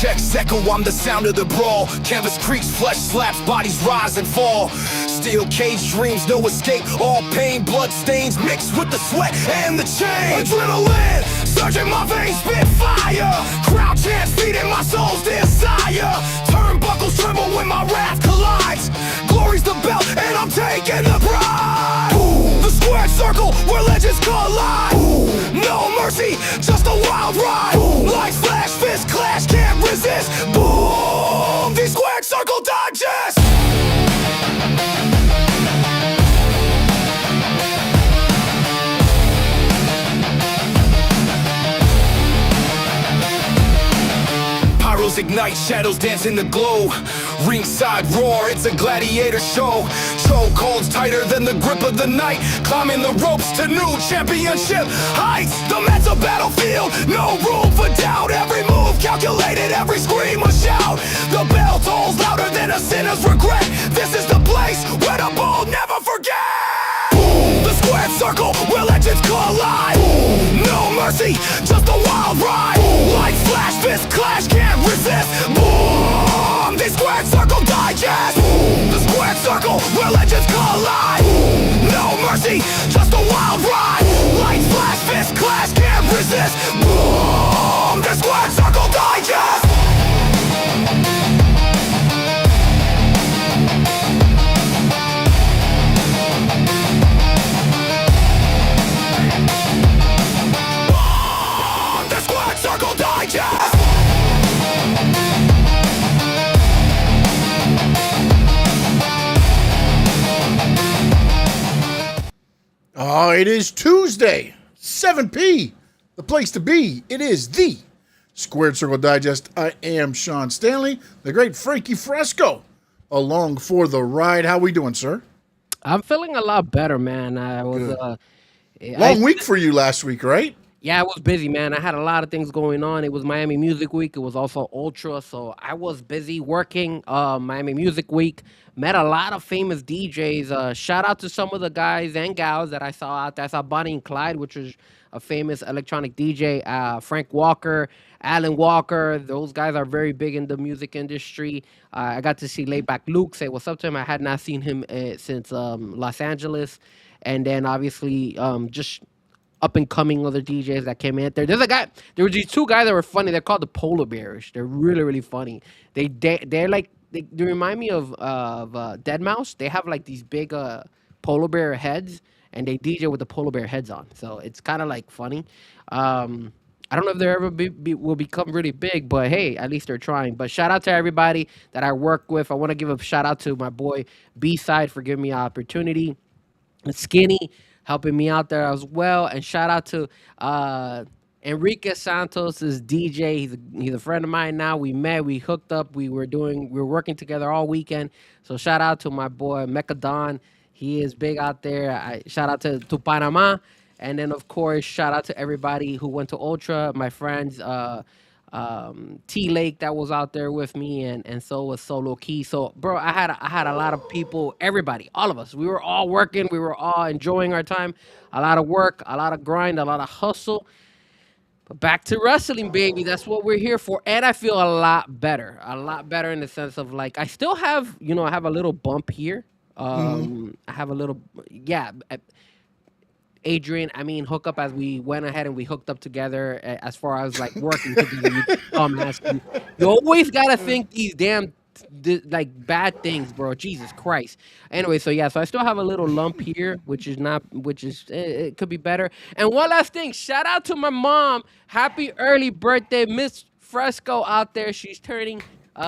checks echo, I'm the sound of the brawl. Canvas creaks, flesh slaps, bodies rise and fall. Steel cage dreams, no escape. All pain, blood stains mixed with the sweat and the chain. Adrenaline surging my veins, spit fire. Crowd chants feeding my soul's desire. Turnbuckles tremble when my wrath collides. Glory's the belt and I'm taking the pride. The squared circle where legends collide. No mercy, just a wild ride. Lights flash, fist clash, can't resist. Boom, the squared circle digest. Pyros ignite, shadows dance in the glow. Ringside roar, it's a gladiator show. Chokeholds tighter than the grip of the night. Climbing the ropes to new championship heights. The mental battlefield, no room for doubt. Every move calculated, every scream a shout. The bell tolls louder than a sinner's regret. This is the place where the bold never forget. The squared circle where legends collide. No mercy, just a wild ride. Lights flash, fist clash, can't resist. Boom, the squared circle digest. The squared circle where legends collide. No mercy, just a wild ride. Lights flash, fist clash, can't resist. Boom, the squared circle digest. Circle Digest! Oh, it is Tuesday, 7 p. The place to be. It is the Squared Circle Digest. I am Sean Stanley, the great Frankie Fresco, along for the ride. How we doing, sir? I'm feeling a lot better, man. I was long week for you last week, right? Yeah, I was busy, man. I had a lot of things going on. It was Miami Music Week. It was also Ultra, so I was busy working Miami Music Week. Met a lot of famous DJs. Shout out to some of the guys and gals that I saw out there. I saw Bonnie and Clyde, which is a famous electronic DJ. Frank Walker, Alan Walker. Those guys are very big in the music industry. I got to see Layback Luke, say what's up to him. I had not seen him since Los Angeles. And then obviously just up and coming other DJs that came in there. There were these two guys that were funny. They're called the Polar Bears. They're really, really funny. They're like, they remind me of Deadmau5. They have like these big polar bear heads, and they DJ with the polar bear heads on. So it's kind of like funny. I don't know if they ever will become really big, but hey, at least they're trying. But shout out to everybody that I work with. I want to give a shout out to my boy B-Side for giving me an opportunity. Skinny helping me out there as well. And shout out to Enrique Santos' DJ. He's a friend of mine now. We met, we hooked up, we were working together all weekend. So shout out to my boy Mecadon. He is big out there. Shout out to Panama. And then of course, shout out to everybody who went to Ultra, my friends, T Lake that was out there with me, and so was Solo Key. So bro, I had a lot of people, everybody, all of us. We were all working, we were all enjoying our time. A lot of work, a lot of grind, a lot of hustle. But back to wrestling, baby. That's what we're here for. And I feel a lot better in the sense of like I still have, I have a little bump here. I have a little, Adrian, hook up as we went ahead and we hooked up together as far as like working together. You always gotta think these damn like bad things, bro. Jesus Christ. Anyway, so I still have a little lump here, which is it could be better. And one last thing, shout out to my mom. Happy early birthday, Miss Fresco out there. She's turning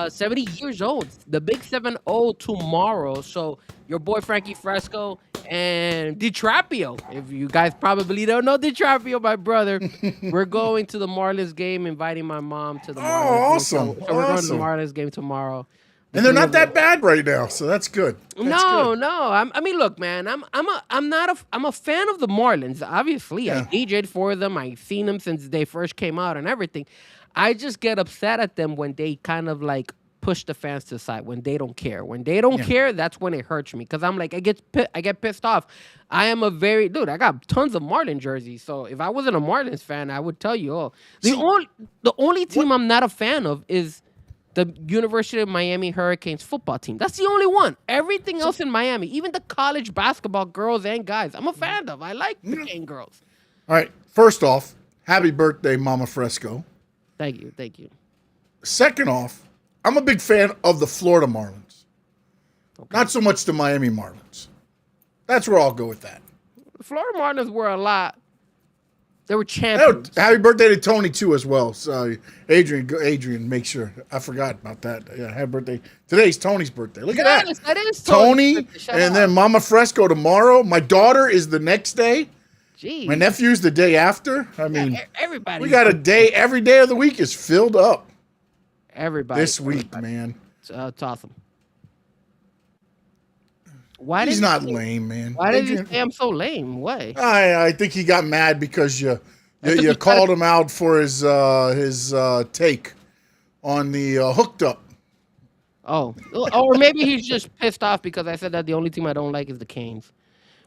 70 years old. The big 7-0 tomorrow. So your boy Frankie Fresco and DiTrapio. If you guys probably don't know DiTrapio, my brother, we're going to the Marlins game, inviting my mom to the Marlins game. Awesome. So we're going to the Marlins game tomorrow. And they're not that bad right now, so that's good. No. Look, man, I'm a fan of the Marlins. Obviously, I DJ'd for them. I've seen them since they first came out and everything. I just get upset at them when they kind of like push the fans to the side, when they don't care. When they don't care, that's when it hurts me, because I'm like, I get pissed off. I got tons of Marlin jerseys. So if I wasn't a Marlins fan, I would tell you, the only team I'm not a fan of is the University of Miami Hurricanes football team. That's the only one. Everything else in Miami, even the college basketball girls and guys, I'm a fan of. I like the Cane girls. All right. First off, happy birthday, Mama Fresco. Thank you. Thank you. Second off, I'm a big fan of the Florida Marlins. Okay. Not so much the Miami Marlins. That's where I'll go with that. The Florida Marlins were a lot. They were Oh, champions. happy birthday to Tony, too, as well. Sorry. Adrian, make sure. I forgot about that. Yeah, happy birthday. Today's Tony's birthday. Look at that. Yes, that is Tony, Tony's birthday. Shut and up. then Mama Fresco tomorrow. My daughter is the next day. Jeez. My nephew's the day after. I mean, Everybody. we got a day. Every day of the week is filled up Everybody. this week, everybody. man. It's awesome. Why He's did not he say- lame, man. Why did you Adrian- say I'm so lame? Why? I think he got mad because you think you he called him out for his take on the hooked up. Oh, or maybe he's just pissed off because I said that the only team I don't like is the Canes.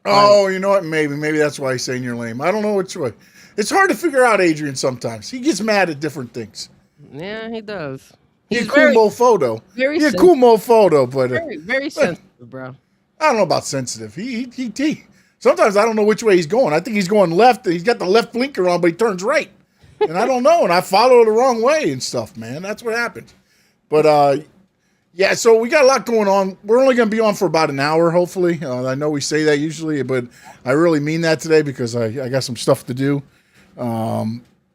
Oh, you know what? Maybe that's why he's saying you're lame. I don't know which way. It's hard to figure out Adrian sometimes. He gets mad at different things. Yeah, he does. He's a He's cool very, mofo. very He's a sensitive. cool mofo, but very sensitive, bro. I don't know about sensitive. He sometimes I don't know which way he's going. I think he's going left. He's got the left blinker on, but he turns right. And I don't know. And I follow the wrong way and stuff, man. That's what happens. But yeah, so we got a lot going on. We're only going to be on for about an hour, hopefully. I know we say that usually, but I really mean that today because I got some stuff to do.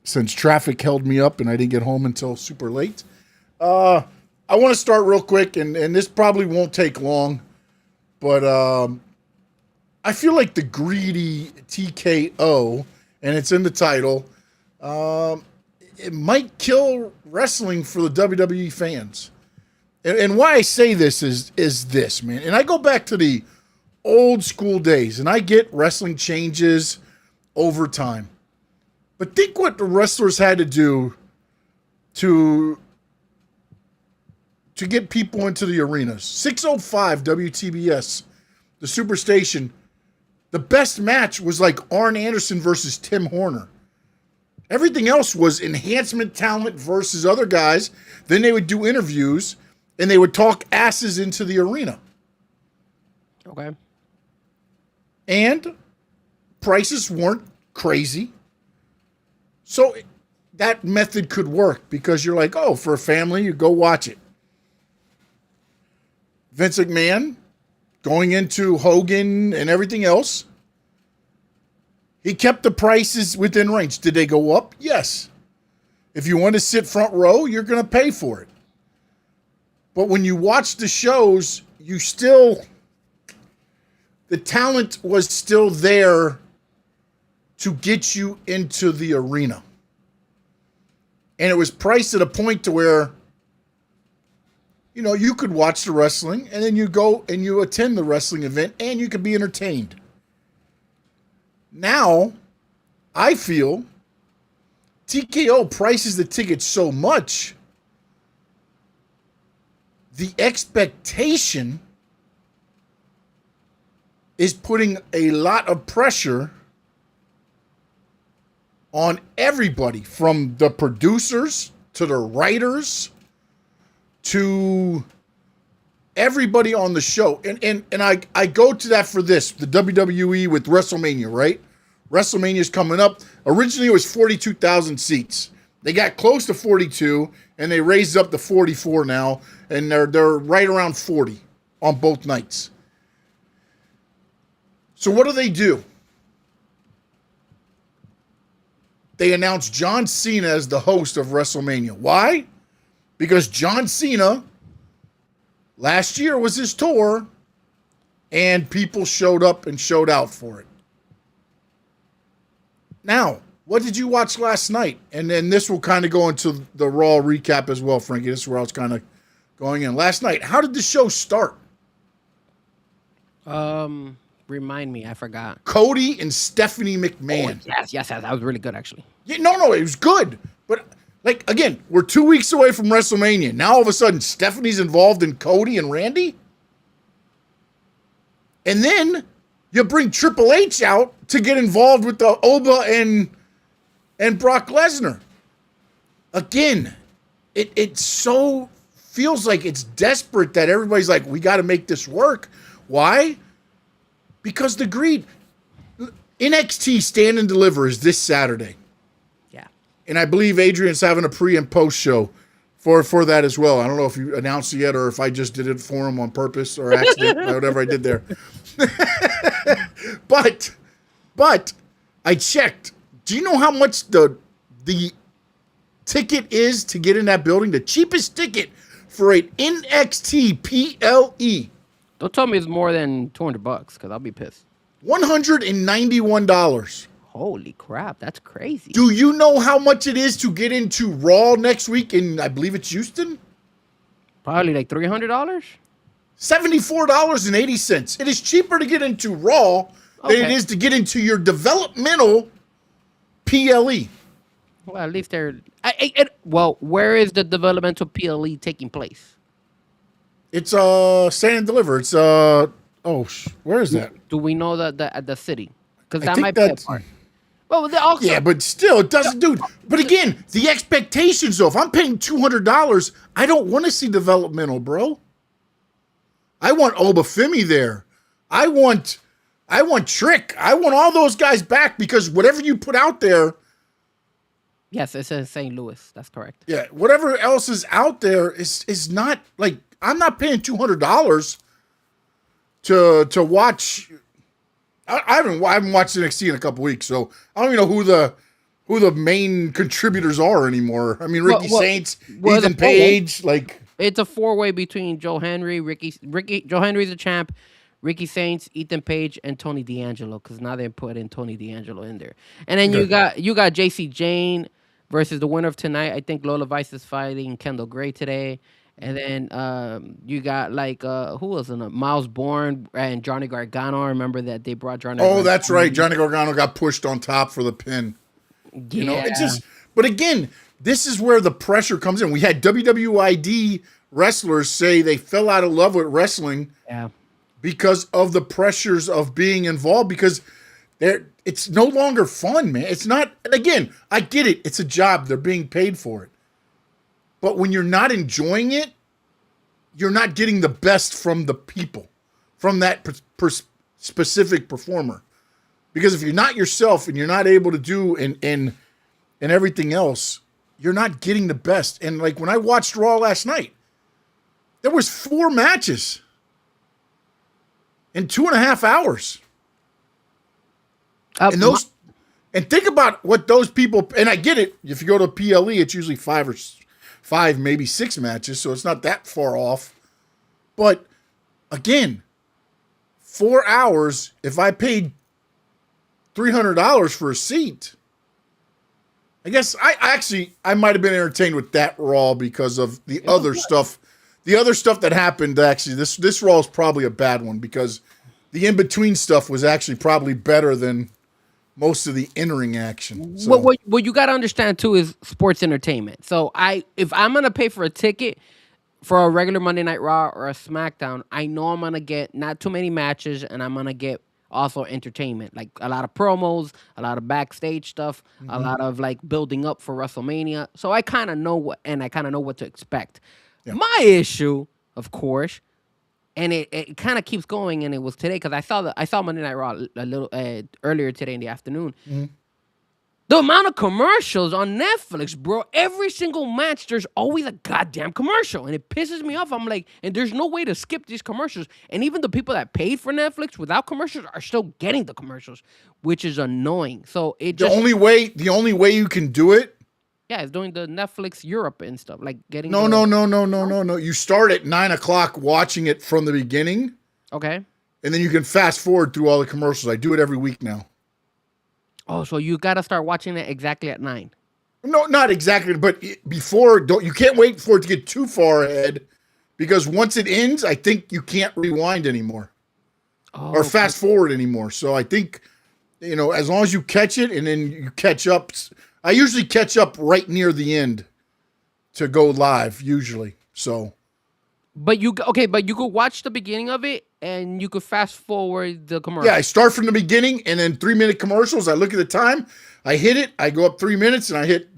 Since traffic held me up and I didn't get home until super late. I want to start real quick, and this probably won't take long. But I feel like the greedy TKO, and it's in the title, it might kill wrestling for the WWE fans. And why I say this is this, man. And I go back to the old school days, and I get wrestling changes over time. But think what the wrestlers had to do to get people into the arenas. 605 WTBS, the Superstation. The best match was like Arn Anderson versus Tim Horner. Everything else was enhancement talent versus other guys. Then they would do interviews, and they would talk asses into the arena. Okay. And prices weren't crazy. So that method could work because you're like, oh, for a family, you go watch it. Vince McMahon, going into Hogan and everything else, he kept the prices within range. Did they go up? Yes. If you want to sit front row, you're going to pay for it. But when you watch the shows, the talent was still there to get you into the arena. And it was priced at a point to where, you could watch the wrestling and then you go and you attend the wrestling event and you could be entertained. Now, I feel TKO prices the tickets so much, the expectation is putting a lot of pressure on everybody, from the producers to the writers to everybody on the show. And I go to that for this, the WWE with WrestleMania, right? WrestleMania's coming up. Originally it was 42,000 seats. They got close to 42 and they raised up to 44 now, and they're right around 40 on both nights. So what do? They announced John Cena as the host of WrestleMania. Why? Because John Cena, last year was his tour, and people showed up and showed out for it. Now, what did you watch last night? And then this will kind of go into the Raw recap as well, Frankie. This is where I was kind of going in. Last night, how did the show start? Remind me, I forgot. Cody and Stephanie McMahon. Oh, yes, that was really good, actually. Yeah, no, it was good. But, again, we're 2 weeks away from WrestleMania. Now, all of a sudden, Stephanie's involved in Cody and Randy? And then you bring Triple H out to get involved with the Oba and Brock Lesnar. Again, it's so feels like it's desperate that everybody's like, we got to make this work. Why? Because the greed. NXT Stand and Deliver is this Saturday. Yeah. And I believe Adrian's having a pre and post show for that as well. I don't know if you announced it yet or if I just did it for him on purpose or accident, whatever I did there. But I checked. Do you know how much the ticket is to get in that building? The cheapest ticket for an NXT PLE. Don't tell me it's more than $200 because I'll be pissed. $191. Holy crap, that's crazy. Do you know how much it is to get into Raw next week in, I believe it's Houston? Probably like $300? $74.80. It is cheaper to get into Raw than it is to get into your developmental PLE. Well, at least they're... well, where is the developmental PLE taking place? It's Stand and Deliver. It's where is that? Do we know the city? Because I that think might be a that's- part. Well, they also... Yeah, but still, it doesn't, dude. But again, the expectations, though, if I'm paying $200, I don't want to see developmental, bro. I want Obafemi there. I want Trick. I want all those guys back because whatever you put out there, Yes, it's in St. Louis. That's correct. yeah, whatever else is out there is not like I'm not paying $200 to watch. I haven't watched NXT in a couple weeks, so I don't even know who the main contributors are anymore. I mean, Ricky Saints, Ethan Page, like it's a four-way between Joe Henry, Joe Henry's a champ, Ricky Saints, Ethan Page, and Tony D'Angelo, because now they put in Tony D'Angelo in there. And then you got JC Jane versus the winner of tonight. I think Lola Vice is fighting Kendall Gray today. And then you got who was in it? Miles Bourne and Johnny Gargano. I remember that they brought Johnny. Oh, that's right. Johnny Gargano got pushed on top for the pin. Yeah. You know, it's just. But again, this is where the pressure comes in. We had WWID wrestlers say they fell out of love with wrestling. Yeah. Because of the pressures of being involved. Because it's no longer fun, man. It's not. And again, I get it. It's a job. They're being paid for it. But when you're not enjoying it, you're not getting the best from the people, from that specific performer. Because if you're not yourself and you're not able to do and everything else, you're not getting the best. And like when I watched Raw last night, there was 4 matches in 2.5 hours. And think about what those people, and I get it. If you go to PLE, it's usually 5, maybe 6 matches, so it's not that far off. But again, 4 hours, if I paid $300 for a seat, I guess I might have been entertained with that Raw because of the other stuff. The other stuff that happened, actually, this Raw is probably a bad one because the in-between stuff was actually probably better than most of the in-ring action. So. What you got to understand too is sports entertainment. So if I'm gonna pay for a ticket for a regular Monday Night Raw or a SmackDown, I know I'm gonna get not too many matches, and I'm gonna get also entertainment, like a lot of promos, a lot of backstage stuff, a lot of like building up for WrestleMania. So I kind of know what to expect. Yeah. My issue, of course. And it kind of keeps going, and it was today because I saw Monday Night Raw a little earlier today in the afternoon. Mm-hmm. The amount of commercials on Netflix, bro. Every single match, there's always a goddamn commercial, and it pisses me off. I'm like, and there's no way to skip these commercials. And even the people that paid for Netflix without commercials are still getting the commercials, which is annoying. So the only way you can do it. Yeah, it's doing the Netflix Europe and stuff, like getting. No. You start at 9:00 watching it from the beginning. Okay. And then you can fast forward through all the commercials. I do it every week now. Oh, so you got to start watching it exactly at 9. No, not exactly, but before. You can't wait for it to get too far ahead, because once it ends, I think you can't rewind anymore, or fast forward anymore. So I think, as long as you catch it and then you catch up. I usually catch up right near the end to go live, usually. So, but you could watch the beginning of it and you could fast forward the commercial. Yeah, I start from the beginning and then 3-minute commercials. I look at the time, I hit it, I go up 3 minutes, and I hit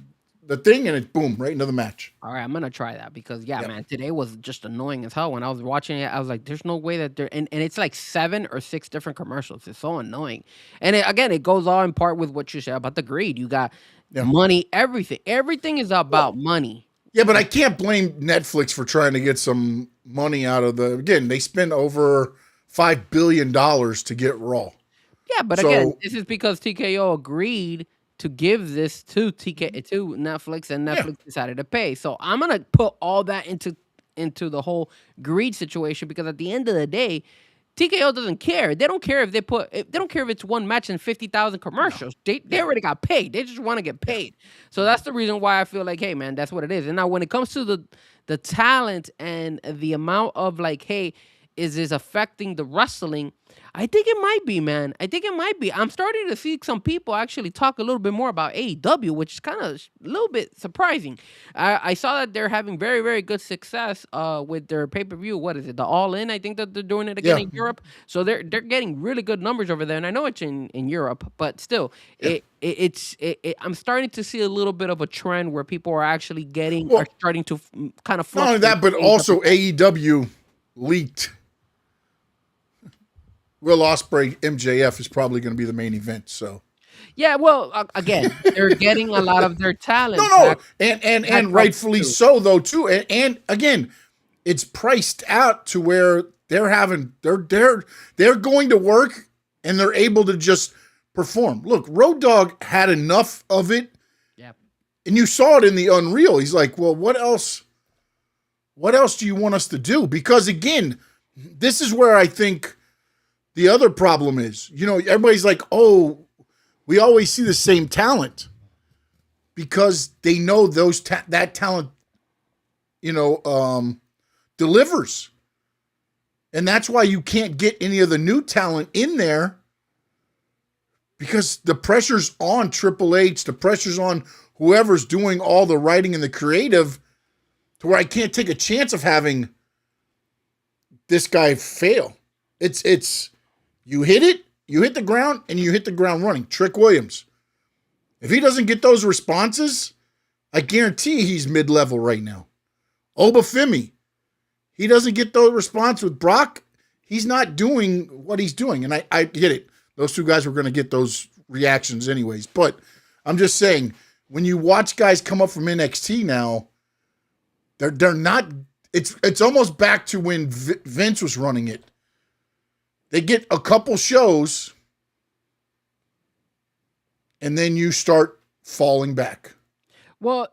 the thing, and it boom right into the match. All right, I'm gonna try that because yeah, Yep. man, today was just annoying as hell. When I was watching it, I was like, "There's no way that they're," and it's like 7 or 6 different commercials. It's so annoying, and again, it goes all in part with what you said about the greed. You got Yeah. money, everything. Everything is about money. Yeah, but I can't blame Netflix for trying to get some money out of the. Again, they spent over $5 billion to get Raw. Yeah, but again, So this is because TKO agreed to give this to Netflix, and yeah, Netflix decided to pay. So I'm gonna put all that into the whole greed situation because at the end of the day, TKO doesn't care. They don't care if they don't care if it's one match and 50,000 commercials. They already got paid. They just want to get paid. So that's the reason why I feel like, hey man, that's what it is. And now when it comes to the talent and the amount of like, hey, is this affecting the wrestling? I think it might be, man. I think it might be. I'm starting to see some people actually talk a little bit more about AEW, which is kind of a little bit surprising. I saw that they're having very, very good success with their pay-per-view. What is it? The All In? I think that they're doing it again yeah, in Europe. So they're getting really good numbers over there. And I know it's in Europe, but still, yeah. I'm starting to see a little bit of a trend where people are actually are Well, starting to kind of not only fluctuate. that, but also AEW leaked Will Ospreay MJF is probably going to be the main event. So Yeah, well, again, they're getting a lot of their talent no, back. and rightfully so though too. And again, it's priced out to where they're going to work and they're able to just perform. Look, Road Dogg had enough of it, Yeah. and you saw it in the Unreal. He's like, well, what else? What else do you want us to do? Because again, this is where I think the other problem is. You know, everybody's like, oh, we always see the same talent because they know that talent, delivers. And that's why you can't get any of the new talent in there because the pressure's on Triple H, the pressure's on whoever's doing all the writing and the creative to where I can't take a chance of having this guy fail. It's you hit the ground, and you hit the ground running. Trick Williams. If he doesn't get those responses, I guarantee he's mid-level right now. Obafemi. He doesn't get those responses with Brock. He's not doing what he's doing. And I get it. Those two guys were going to get those reactions anyways. But I'm just saying, when you watch guys come up from NXT now, they're not. It's almost back to when Vince was running it. They get a couple shows, and then you start falling back. Well,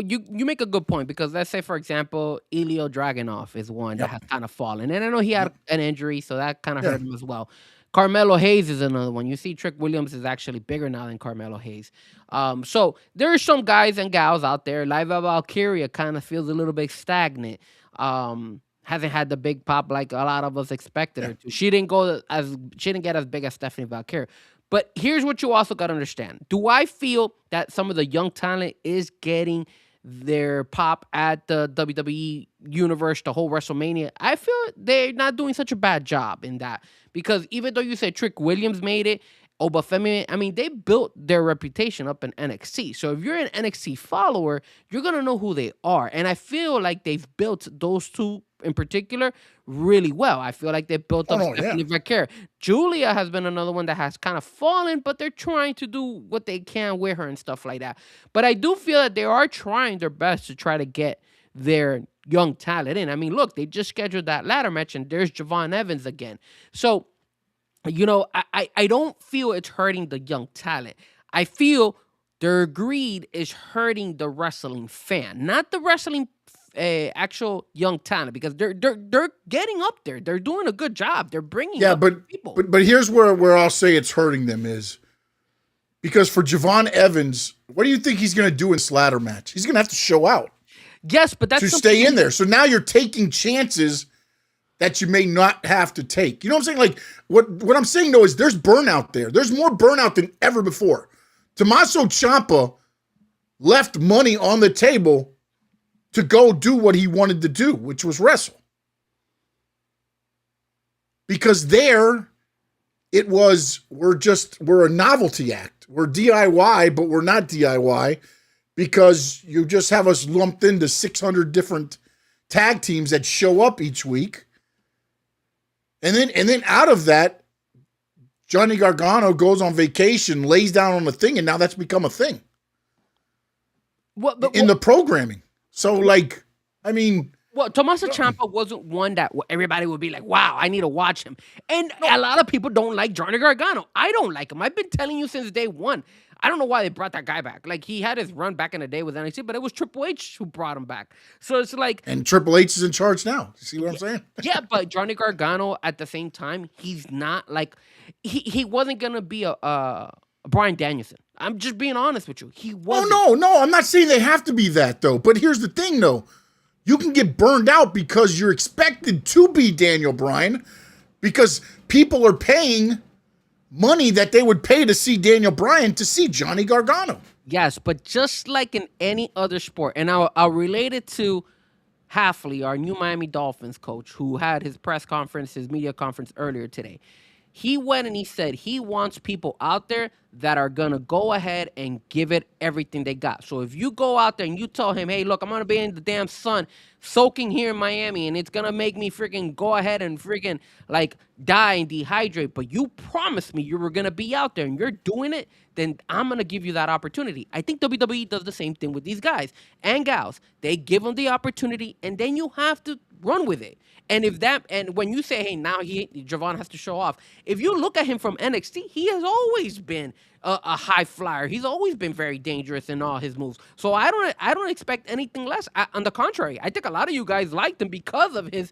you make a good point because let's say for example, Elio Dragunov is one that has kind of fallen, and I know he had an injury, so that kind of hurt him as well. Carmelo Hayes is another one. You see, Trick Williams is actually bigger now than Carmelo Hayes. So there are some guys and gals out there. Liva Valkyria kind of feels a little bit stagnant. Hasn't had the big pop like a lot of us expected her to. She didn't get as big as Stephanie Valkyrie. But here's what you also got to understand. Do I feel that some of the young talent is getting their pop at the WWE universe, the whole WrestleMania? I feel they're not doing such a bad job in that. Because even though you said Trick Williams made it, Obafemi, I mean, they built their reputation up in NXT. So if you're an NXT follower, you're going to know who they are. And I feel like they've built those two in particular really well. I feel like they built up Stephanie Vaquer. Julia has been another one that has kind of fallen, but they're trying to do what they can with her and stuff like that. But I do feel that they are trying their best to try to get their young talent in. I mean, look, they just scheduled that ladder match, and there's Javon Evans again. So, I don't feel it's hurting the young talent. I feel their greed is hurting the wrestling fan, not the wrestling actual young talent, because they're getting up there. They're doing a good job. They're bringing up people. But here's where I'll say it's hurting them is because for Javon Evans, what do you think he's going to do in this ladder match? He's going to have to show out. Yes, but that's to stay in there. So now you're taking chances that you may not have to take. You know what I'm saying? Like what I'm saying though is there's burnout there. There's more burnout than ever before. Tommaso Ciampa left money on the table to go do what he wanted to do, which was wrestle. Because there it was, we're a novelty act. We're DIY, but we're not DIY because you just have us lumped into 600 different tag teams that show up each week. And then out of that, Johnny Gargano goes on vacation, lays down on the thing, and now that's become a thing in the programming. So, like, I mean... Well, Tommaso Ciampa wasn't one that everybody would be like, wow, I need to watch him. And a lot of people don't like Johnny Gargano. I don't like him. I've been telling you since day one. I don't know why they brought that guy back. Like, he had his run back in the day with NXT, but it was Triple H who brought him back. So it's like... And Triple H is in charge now. You see what I'm saying? Yeah, but Johnny Gargano, at the same time, he's not like... He wasn't going to be a Bryan Danielson. I'm just being honest with you. He wasn't. Oh, no. I'm not saying they have to be that, though. But here's the thing, though. You can get burned out because you're expected to be Daniel Bryan because people are paying money that they would pay to see Daniel Bryan to see Johnny Gargano. Yes, but just like in any other sport, and I'll relate it to Halfley, our new Miami Dolphins coach, who had his press conference, his media conference earlier today. He went and he said he wants people out there that are going to go ahead and give it everything they got. So if you go out there and you tell him, hey, look, I'm going to be in the damn sun soaking here in Miami, and it's going to make me freaking go ahead and freaking, like, die and dehydrate, but you promised me you were going to be out there and you're doing it, then I'm going to give you that opportunity. I think WWE does the same thing with these guys and gals. They give them the opportunity, and then you have to run with it. And when you say, hey, now Javon has to show off, if you look at him from NXT, he has always been a high flyer. He's always been very dangerous in all his moves. So I don't expect anything less. On the contrary, I think a lot of you guys liked him because of his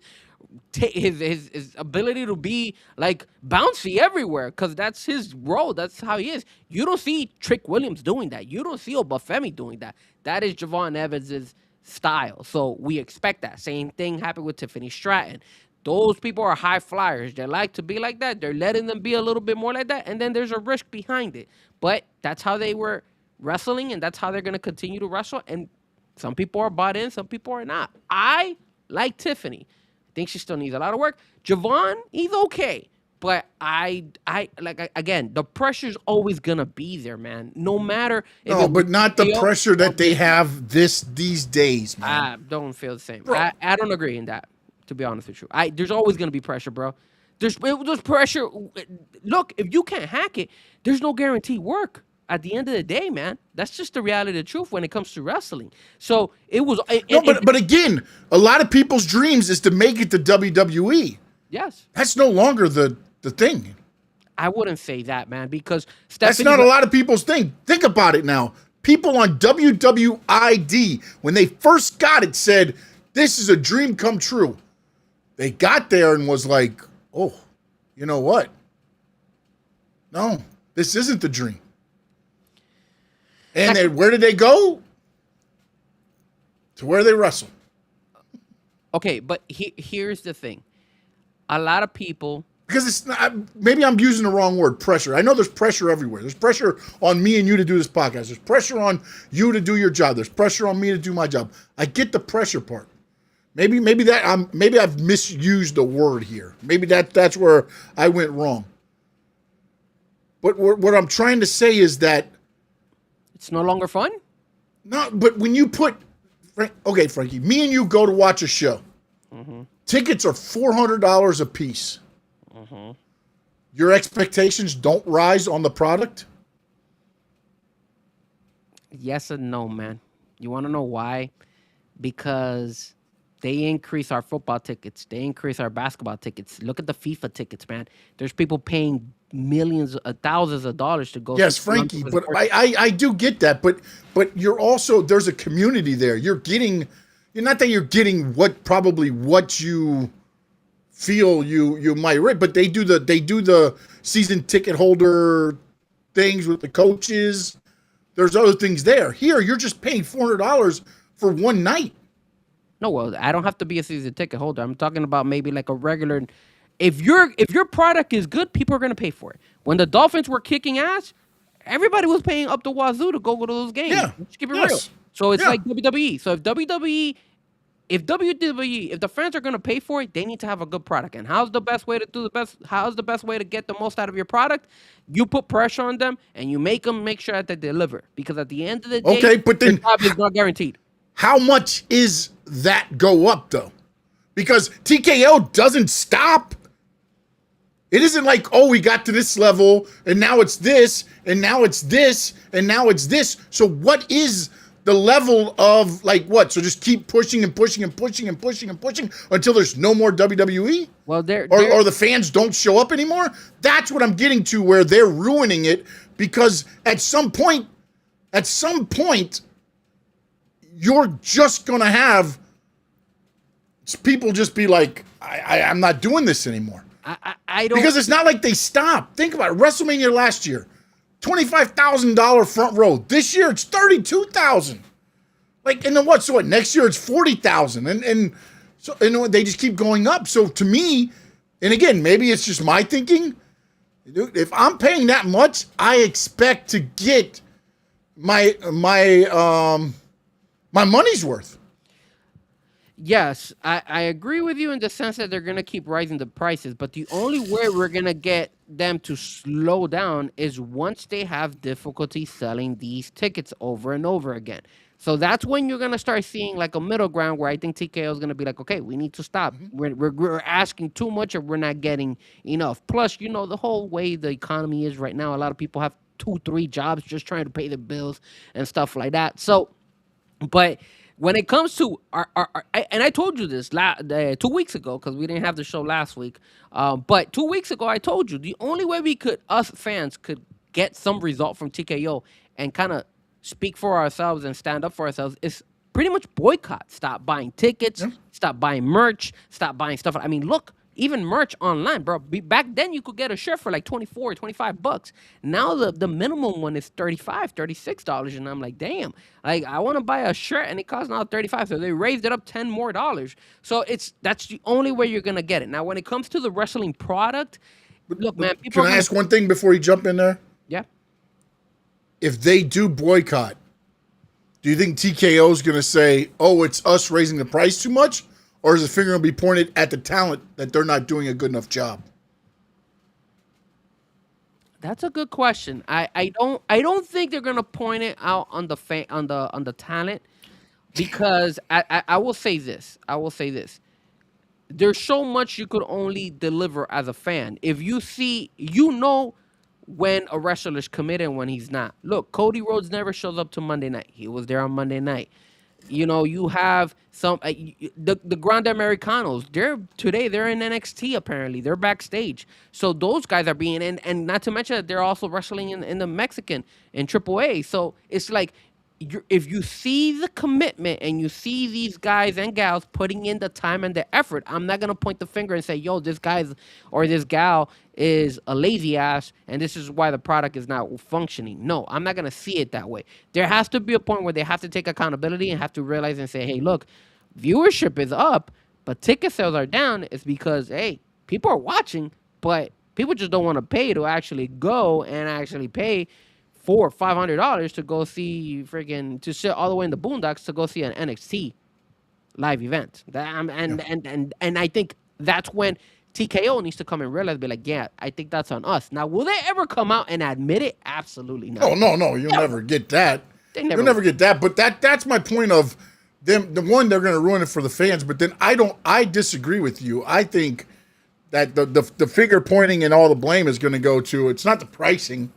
ability to be like bouncy everywhere, because that's his role. That's how he is. You don't see Trick Williams doing that. You don't see Obafemi doing that. That is Javon Evans's style. So we expect that. Same thing happened with Tiffany Stratton. Those people are high flyers. They like to be like that. They're letting them be a little bit more like that. And then there's a risk behind it. But that's how they were wrestling, and that's how they're going to continue to wrestle. And some people are bought in, some people are not. I like Tiffany. I think she still needs a lot of work. Javon, he's okay. But again, the pressure's always gonna be there, man. No matter. But not the pressure that they have these days, man. I don't feel the same. I don't agree in that, to be honest with you. There's always gonna be pressure, bro. There's pressure. Look, if you can't hack it, there's no guaranteed work. At the end of the day, man, that's just the reality of the truth when it comes to wrestling. So it was. But again, a lot of people's dreams is to make it to WWE. Yes. That's no longer the thing. I wouldn't say that, man, because that's not a lot of people's thing. Think about it now. People on WWID, when they first got it, said, this is a dream come true. They got there and was like, oh, you know what? No, this isn't the dream. And then where did they go? To where they wrestle. Okay, but here's the thing. A lot of people... Because it's not, maybe I'm using the wrong word, pressure. I know there's pressure everywhere. There's pressure on me and you to do this podcast. There's pressure on you to do your job. There's pressure on me to do my job. I get the pressure part. Maybe I've misused the word here. Maybe that's where I went wrong. But what I'm trying to say is that it's no longer fun? No, but when you put okay, Frankie, me and you go to watch a show. Mm-hmm. Tickets are $400 a piece. Mm-hmm. Your expectations don't rise on the product? Yes and no, man. You want to know why? Because they increase our football tickets. They increase our basketball tickets. Look at the FIFA tickets, man. There's people paying millions, thousands of dollars to go. Yes, Frankie, but I do get that. But you're also, there's a community there. You're not that you're getting what you feel you might read, but they do the season ticket holder things with the coaches. There's other things there. Here, you're just paying $400 for one night. No, well, I don't have to be a season ticket holder. I'm talking about maybe like a regular. If your product is good, people are going to pay for it. When the Dolphins were kicking ass, everybody was paying up the wazoo to go to those games. Yeah. Let's keep it real. So it's like WWE. So if WWE if WWE, if the fans are gonna pay for it, they need to have a good product. And how's the best way to do the best? How's the best way to get the most out of your product? You put pressure on them and you make them make sure that they deliver. Because at the end of the day, Okay, but your then job is not guaranteed. how much is that go up though? Because TKO doesn't stop. It isn't like, oh, we got to this level and now it's this and now it's this and now it's this. So what is the level of like what? So just keep pushing and pushing and pushing and pushing and pushing until there's no more WWE? Well, Or the fans don't show up anymore? That's what I'm getting to, where they're ruining it, because at some point, you're just gonna have people just be like, I'm not doing this anymore. I don't, Because it's not like they stopped. Think about it. WrestleMania last year, $25,000 front row. This year it's $32,000. Like, and then what? So what? Next year it's $40,000, and so they just keep going up. So to me, and again, maybe it's just my thinking. Dude, if I'm paying that much, I expect to get my money's worth. yes, I agree with you in the sense that they're gonna keep rising the prices, but the only way we're gonna get them to slow down is once they have difficulty selling these tickets over and over again. So that's when you're gonna start seeing like a middle ground where I think TKO is gonna be like, okay, we need to stop. We're asking too much, or we're not getting enough. Plus, the whole way the economy is right now, a lot of people have 2, 3 jobs just trying to pay their bills and stuff like that. So, but when it comes to and I told you this 2 weeks ago because we didn't have the show last week. But 2 weeks ago, I told you the only way us fans could get some result from TKO and kind of speak for ourselves and stand up for ourselves is pretty much boycott. Stop buying tickets, stop buying merch, stop buying stuff. I mean, look, even merch online, bro. Back then, you could get a shirt for like 24 or $25. Now the minimum one is $35, $36, and I'm like, damn. Like, I want to buy a shirt and it costs now 35, so they raised it up $10 more. So that's the only way you're gonna get it. Now, when it comes to the wrestling product, look, man, people. Can I ask one thing before you jump in there? Yeah. If they do boycott, do you think TKO is going to say, oh, it's us raising the price too much? Or is the finger going to be pointed at the talent that they're not doing a good enough job? That's a good question. I don't think they're gonna point it out on on the talent, because I will say this. There's so much you could only deliver as a fan. If you see, when a wrestler is committed and when he's not. Look, Cody Rhodes never shows up to Monday night. He was there on Monday night. You have some the Grande Americanos. They're in NXT apparently. They're backstage. So those guys are being and not to mention that they're also wrestling in the Mexican in AAA. So it's like if you see the commitment and you see these guys and gals putting in the time and the effort, I'm not gonna point the finger and say, "Yo, this guy's or this gal is a lazy ass, and this is why the product is not functioning." No, I'm not gonna see it that way. There has to be a point where they have to take accountability and have to realize and say, "Hey, look, viewership is up, but ticket sales are down." It's because hey, people are watching, but people just don't want to pay to actually go and actually pay $400-$500 to go see to sit all the way in the boondocks to go see an NXT live event. And I think that's when TKO needs to come and realize, be like, yeah, I think that's on us. Now, will they ever come out and admit it? Absolutely not. Oh no, you'll never get that. You'll never get that. But that's my point of them. The one, they're going to ruin it for the fans. But then I disagree with you. I think that the finger pointing and all the blame is going to go to, it's not the pricing,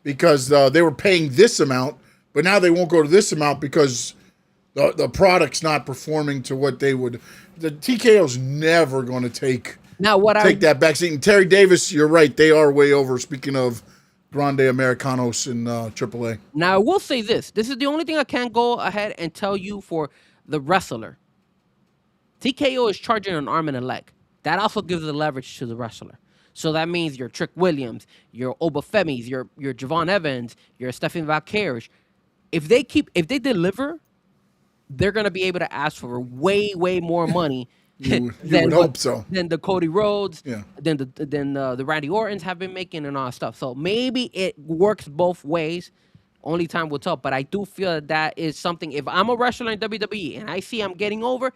because they were paying this amount, but now they won't go to this amount because the product's not performing to what they would. The TKO's never going to take that back seat. And Terry Davis, you're right, they are way over. Speaking of Grande Americanos in AAA. Now, I will say this. This is the only thing I can go ahead and tell you for the wrestler. TKO is charging an arm and a leg. That also gives the leverage to the wrestler. So that means your Trick Williams, your Obafemis, your Javon Evans, your Stephen Valkyrie. If they deliver, they're gonna be able to ask for way more money you would hope so. Than the Cody Rhodes, yeah. Than the Randy Ortons have been making and all that stuff. So maybe it works both ways. Only time will tell. But I do feel that is something. If I'm a wrestler in WWE and I see I'm getting over,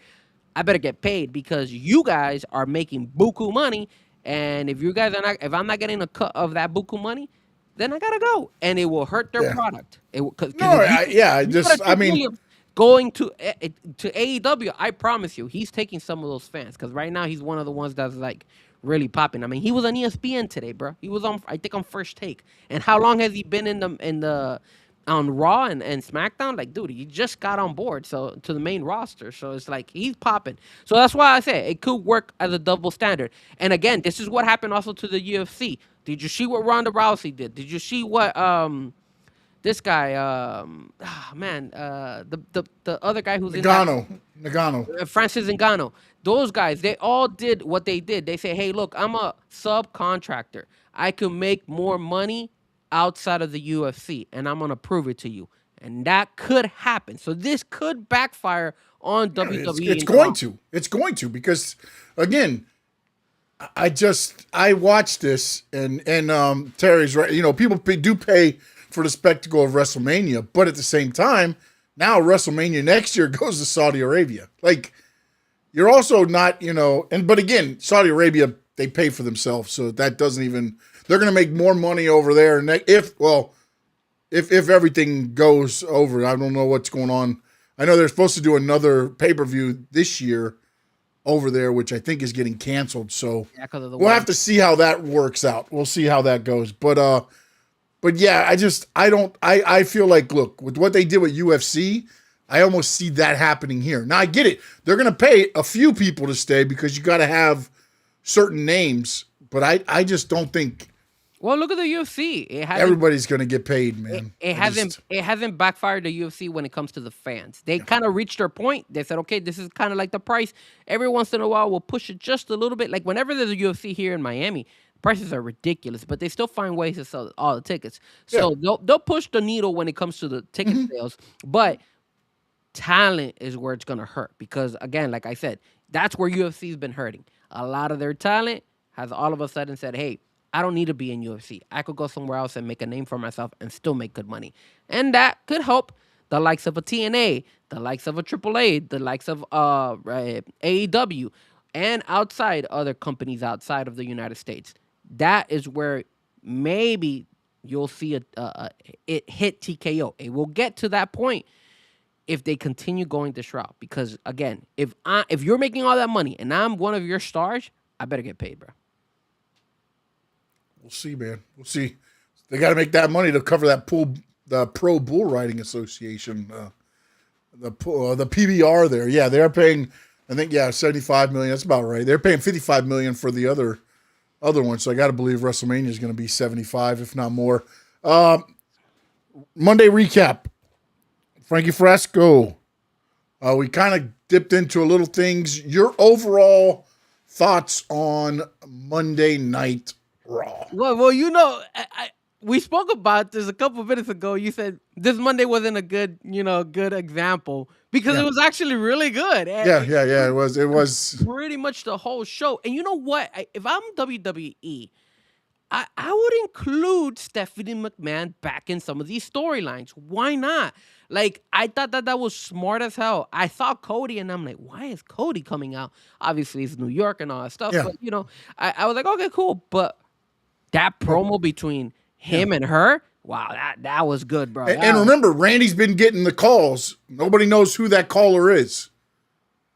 I better get paid because you guys are making buku money. And if you guys are not, if I'm not getting a cut of that buku money, then I gotta go, and it will hurt their Yeah. product. Because No, if yeah, you got a I Triple mean, Williams going to AEW, I promise you, he's taking some of those fans. Because right now he's one of the ones that's like really popping. I mean, he was on ESPN today, bro. He was on, I think, on First Take. And how long has he been in the on Raw and SmackDown? Like, dude, he just got on board so to the main roster. So it's like he's popping. So that's why I say it could work as a double standard. And again, this is what happened also to the UFC. Did you see what Ronda Rousey did? Did you see what this guy the other guy who's in that Nagano. Francis Ngannou. Those guys, they all did what they did. They say, "Hey, look, I'm a subcontractor. I can make more money outside of the UFC, and I'm gonna prove it to you." And that could happen. So this could backfire on WWE. It's going to. It's going to because, again, I watched this and Terry's right. You know, people do pay for the spectacle of WrestleMania, but at the same time, now WrestleMania next year goes to Saudi Arabia. Like, you're also not, but again, Saudi Arabia, they pay for themselves, so that doesn't even. They're going to make more money over there if everything goes over. I don't know what's going on. I know they're supposed to do another pay-per-view this year over there, which I think is getting canceled. So we'll have to see how that works out. We'll see how that goes. But yeah, I feel like, look, with what they did with UFC, I almost see that happening here. Now I get it. They're going to pay a few people to stay because you got to have certain names, but I just don't think. Well, look at the UFC. Everybody's going to get paid, man. It hasn't backfired the UFC when it comes to the fans. They kind of reached their point. They said, okay, this is kind of like the price. Every once in a while, we'll push it just a little bit. Like whenever there's a UFC here in Miami, prices are ridiculous, but they still find ways to sell all the tickets. So they'll push the needle when it comes to the ticket sales. But talent is where it's going to hurt because, again, like I said, that's where UFC's been hurting. A lot of their talent has all of a sudden said, hey, I don't need to be in UFC. I could go somewhere else and make a name for myself and still make good money. And that could help the likes of a TNA, the likes of a AAA, the likes of AEW, and outside other companies outside of the United States. That is where maybe you'll see it hit TKO. It will get to that point if they continue going this route. Because, again, if you're making all that money and I'm one of your stars, I better get paid, bro. We'll see, man. We'll see. They got to make that money to cover the Pro Bull Riding Association, the PBR there. Yeah, they're paying, I think, $75 million. That's about right. They're paying $55 million for the other one. So I got to believe WrestleMania is going to be 75, if not more. Monday recap. Frankie Fresco. We kind of dipped into a little things. Your overall thoughts on Monday Night Raw? Well, we spoke about this a couple of minutes ago. You said this Monday wasn't a good example because it was actually really good. Yeah. It was pretty much the whole show. And you know what? If I'm WWE, I would include Stephanie McMahon back in some of these storylines. Why not? Like, I thought that was smart as hell. I saw Cody, and I'm like, why is Cody coming out? Obviously, it's New York and all that stuff. Yeah. But, I was like, okay, cool. But that promo between him and her, wow, that was good, bro. And remember, Randy's been getting the calls. Nobody knows who that caller is.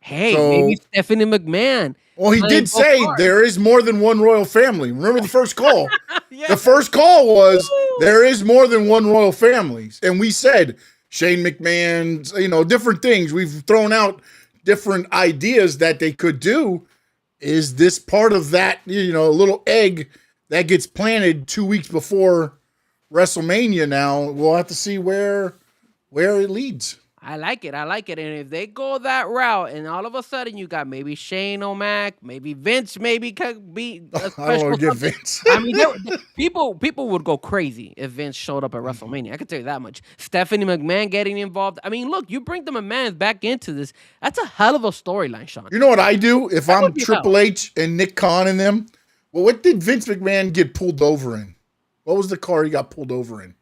Hey, maybe Stephanie McMahon. Well, he did say there is more than one royal family. Remember the first call? Yeah. The first call was there is more than one royal family. And we said Shane McMahon's, different things. We've thrown out different ideas that they could do. Is this part of that, little egg that gets planted 2 weeks before WrestleMania now? We'll have to see where it leads. I like it. And if they go that route and all of a sudden you got maybe Shane O'Mac, maybe Vince maybe could be a special. I don't want to get Vince. I mean, people would go crazy if Vince showed up at WrestleMania. I can tell you that much. Stephanie McMahon getting involved. I mean, look, you bring the McMahons back into this. That's a hell of a storyline, Sean. You know what I do if I'm Triple H and Nick Khan and them? Well, what did Vince McMahon get pulled over in? What was the car he got pulled over in?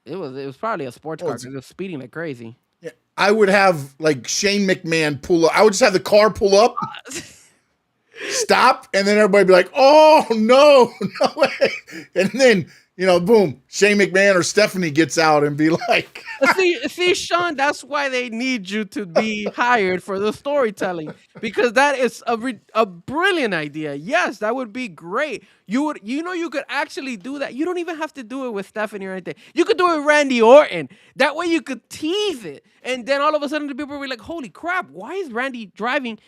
It was probably a sports car because it was speeding like crazy. Yeah. I would have like Shane McMahon pull up. I would just have the car pull up, stop, and then everybody be like, "Oh no, no way!" And then boom, Shane McMahon or Stephanie gets out and be like, See, Sean, that's why they need you to be hired for the storytelling, because that is a brilliant idea. Yes, that would be great. You could actually do that. You don't even have to do it with Stephanie or anything. You could do it with Randy Orton. That way you could tease it, and then all of a sudden the people will be like, "Holy crap! Why is Randy driving?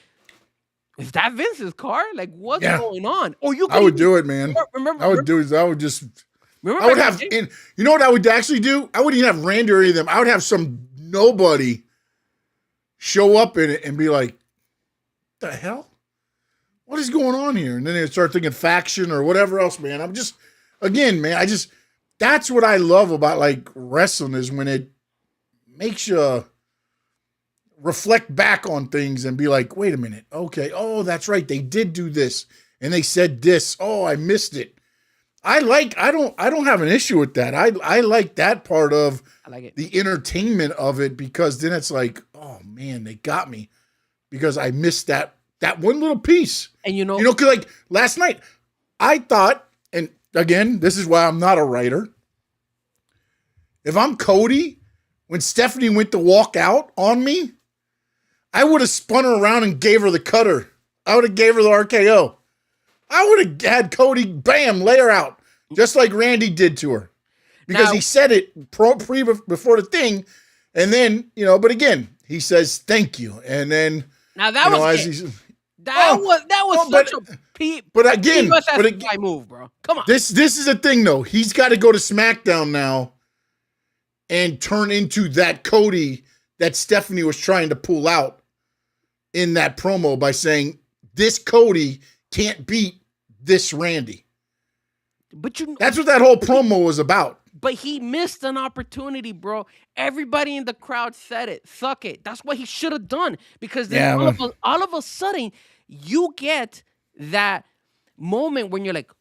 Is that Vince's car? Like, what's going on?" Or you could I would do it, man. Remember, I would do it. I would just. remember I would back have, in the day? and you know what I would actually do? I wouldn't even have Randy or any of them. I would have some nobody show up in it and be like, "The hell? What is going on here?" And then they start thinking faction or whatever else, man. I'm just, again, man, that's what I love about like wrestling is when it makes you reflect back on things and be like, wait a minute. Okay. Oh, that's right. They did do this and they said this. Oh, I missed it. I don't have an issue with that. I like that part of the entertainment of it, because then it's like, oh man, they got me because I missed that one little piece. And cause like last night I thought, and again, this is why I'm not a writer. If I'm Cody, when Stephanie went to walk out on me, I would have spun her around and gave her the cutter. I would have gave her the RKO. I would have had Cody, bam, lay her out, just like Randy did to her, because he said it before the thing, and then but again he says thank you, and then now that was such a move, bro. Come on, this is the thing though. He's got to go to SmackDown now and turn into that Cody that Stephanie was trying to pull out in that promo by saying this Cody can't beat this Randy. But that's what that whole promo was about. But he missed an opportunity, bro. Everybody in the crowd said it. Suck it. That's what he should have done. Because then all of a sudden, you get that moment when you're like,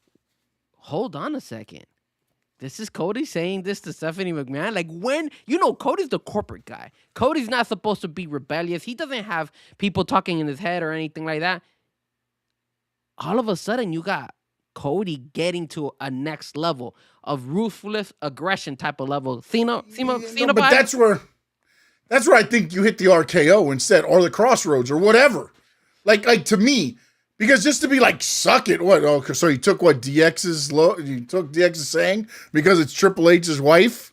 hold on a second. This is Cody saying this to Stephanie McMahon. Like, when, Cody's the corporate guy. Cody's not supposed to be rebellious. He doesn't have people talking in his head or anything like that. All of a sudden, you got Cody getting to a next level of ruthless aggression type of level. Cena but that's where I think you hit the RKO instead, or the Crossroads, or whatever. Like to me, because just to be like, suck it. What? Oh, so you took what DX's saying because it's Triple H's wife.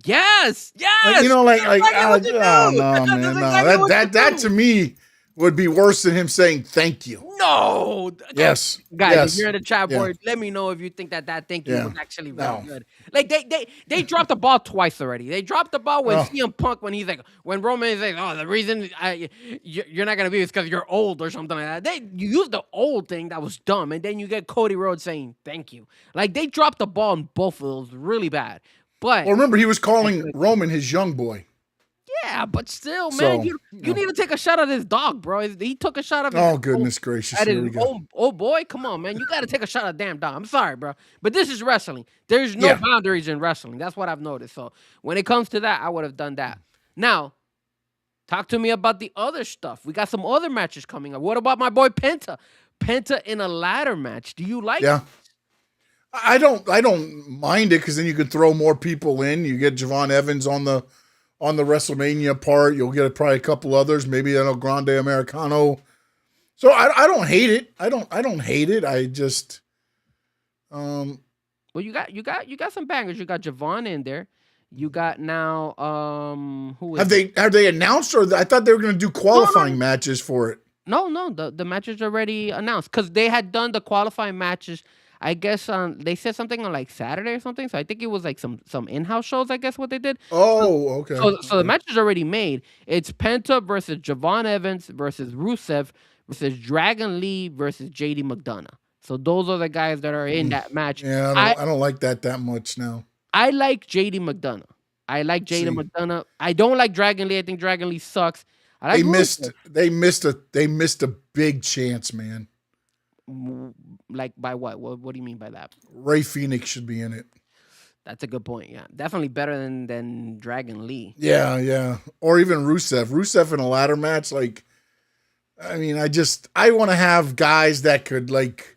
Yes. Like, oh no, man, no. That to me would be worse than him saying thank you. No. Yes. Guys, if you're in the chat board, let me know if you think that thank you was actually very good. Like, they dropped the ball twice already. They dropped the ball with CM Punk when Roman is like, oh, the reason you're not going to be is because you're old or something like that. You used the old thing that was dumb, and then you get Cody Rhodes saying thank you. Like, they dropped the ball in both of those really bad. But remember, he was calling Roman his young boy. Yeah, but still, man, you need to take a shot at his dog, bro. He took a shot at his goodness gracious. At his old boy. Come on, man. You got to take a shot at damn dog. I'm sorry, bro. But this is wrestling. There's no boundaries in wrestling. That's what I've noticed. So when it comes to that, I would have done that. Now, talk to me about the other stuff. We got some other matches coming up. What about my boy Penta? Penta in a ladder match. Do you like it? I don't mind it, because then you could throw more people in. You get Javon Evans on the WrestleMania part. You'll get probably a couple others, maybe El Grande Americano. So I don't hate it. I don't hate it. I just well, you got some bangers. You got Javon in there. You got now who is have they announced, or I thought they were going to do qualifying matches for it? No, the matches already announced, because they had done the qualifying matches. I guess they said something on like Saturday or something. So I think it was like some in-house shows, I guess, what they did. Oh, okay. So the match is already made. It's Penta versus Javon Evans versus Rusev versus Dragon Lee versus JD McDonough. So those are the guys that are in that match. Yeah, I don't like that much now. I like JD McDonough. McDonough. I don't like Dragon Lee. I think Dragon Lee sucks. They missed a big chance, man. Like, by what? What do you mean by that? Ray Phoenix should be in it. That's a good point. Yeah, definitely better than Dragon Lee. Yeah, yeah. Or even Rusev. Rusev in a ladder match, like, I mean, I want to have guys that could like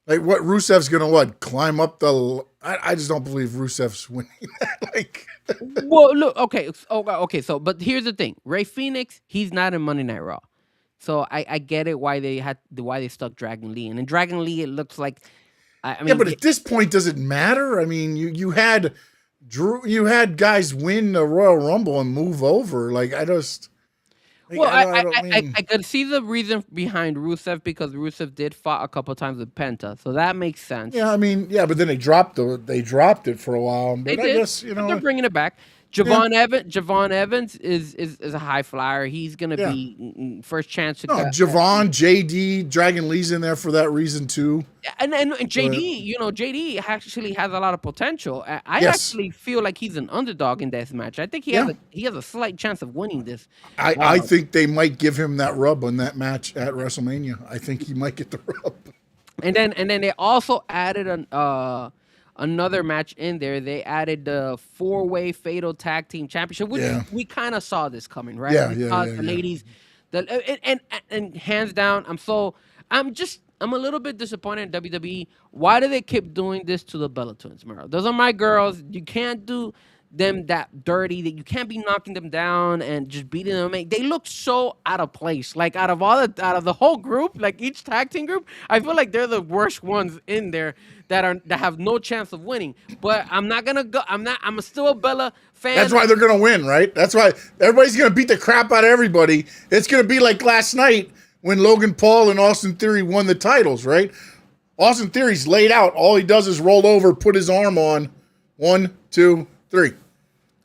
what Rusev's gonna climb up the. I just don't believe Rusev's winning that. Like, Well, look, okay, okay. So, but here's the thing: Ray Phoenix, he's not in Monday Night Raw, so I get it why they stuck Dragon Lee, and in Dragon Lee, it looks like I yeah, mean, but at this point, does it matter? I mean, you had you had guys win the Royal Rumble and move over. Like, I just. Like, well, I don't mean. I could see the reason behind Rusev because Rusev did fought a couple times with Penta, so that makes sense. Yeah, I mean, yeah, but then they dropped it for a while. They But I did, guess but they're bringing it back. Javon Evans is a high flyer. He's gonna Yeah. be first chance to no, Javon, JD, Dragon Lee's in there for that reason too. and JD, JD actually has a lot of potential. I Yes. actually feel like he's an underdog in this match. I think he has a slight chance of winning this. I think they might give him that rub on that match at WrestleMania. I think he might get the rub. And then they also added another match in there. They added the 4-way fatal tag team championship, which Yeah. we kind of saw this coming, right? Yeah, We yeah, saw yeah, the yeah. ladies, and hands down, I'm a little bit disappointed in WWE. Why do they keep doing this to the Bella Twins, Mero? Those are my girls. You can't do them that dirty. That you can't be knocking them down and just beating them. They look so out of place. Like out of the whole group, like each tag team group, I feel like they're the worst ones in there that have no chance of winning. But I'm not gonna go. I'm still a Bella fan. That's why they're gonna win, right? That's why everybody's gonna beat the crap out of everybody. It's gonna be like last night when Logan Paul and Austin Theory won the titles, right? Austin Theory's laid out. All he does is roll over, put his arm on. 1, 2, 3.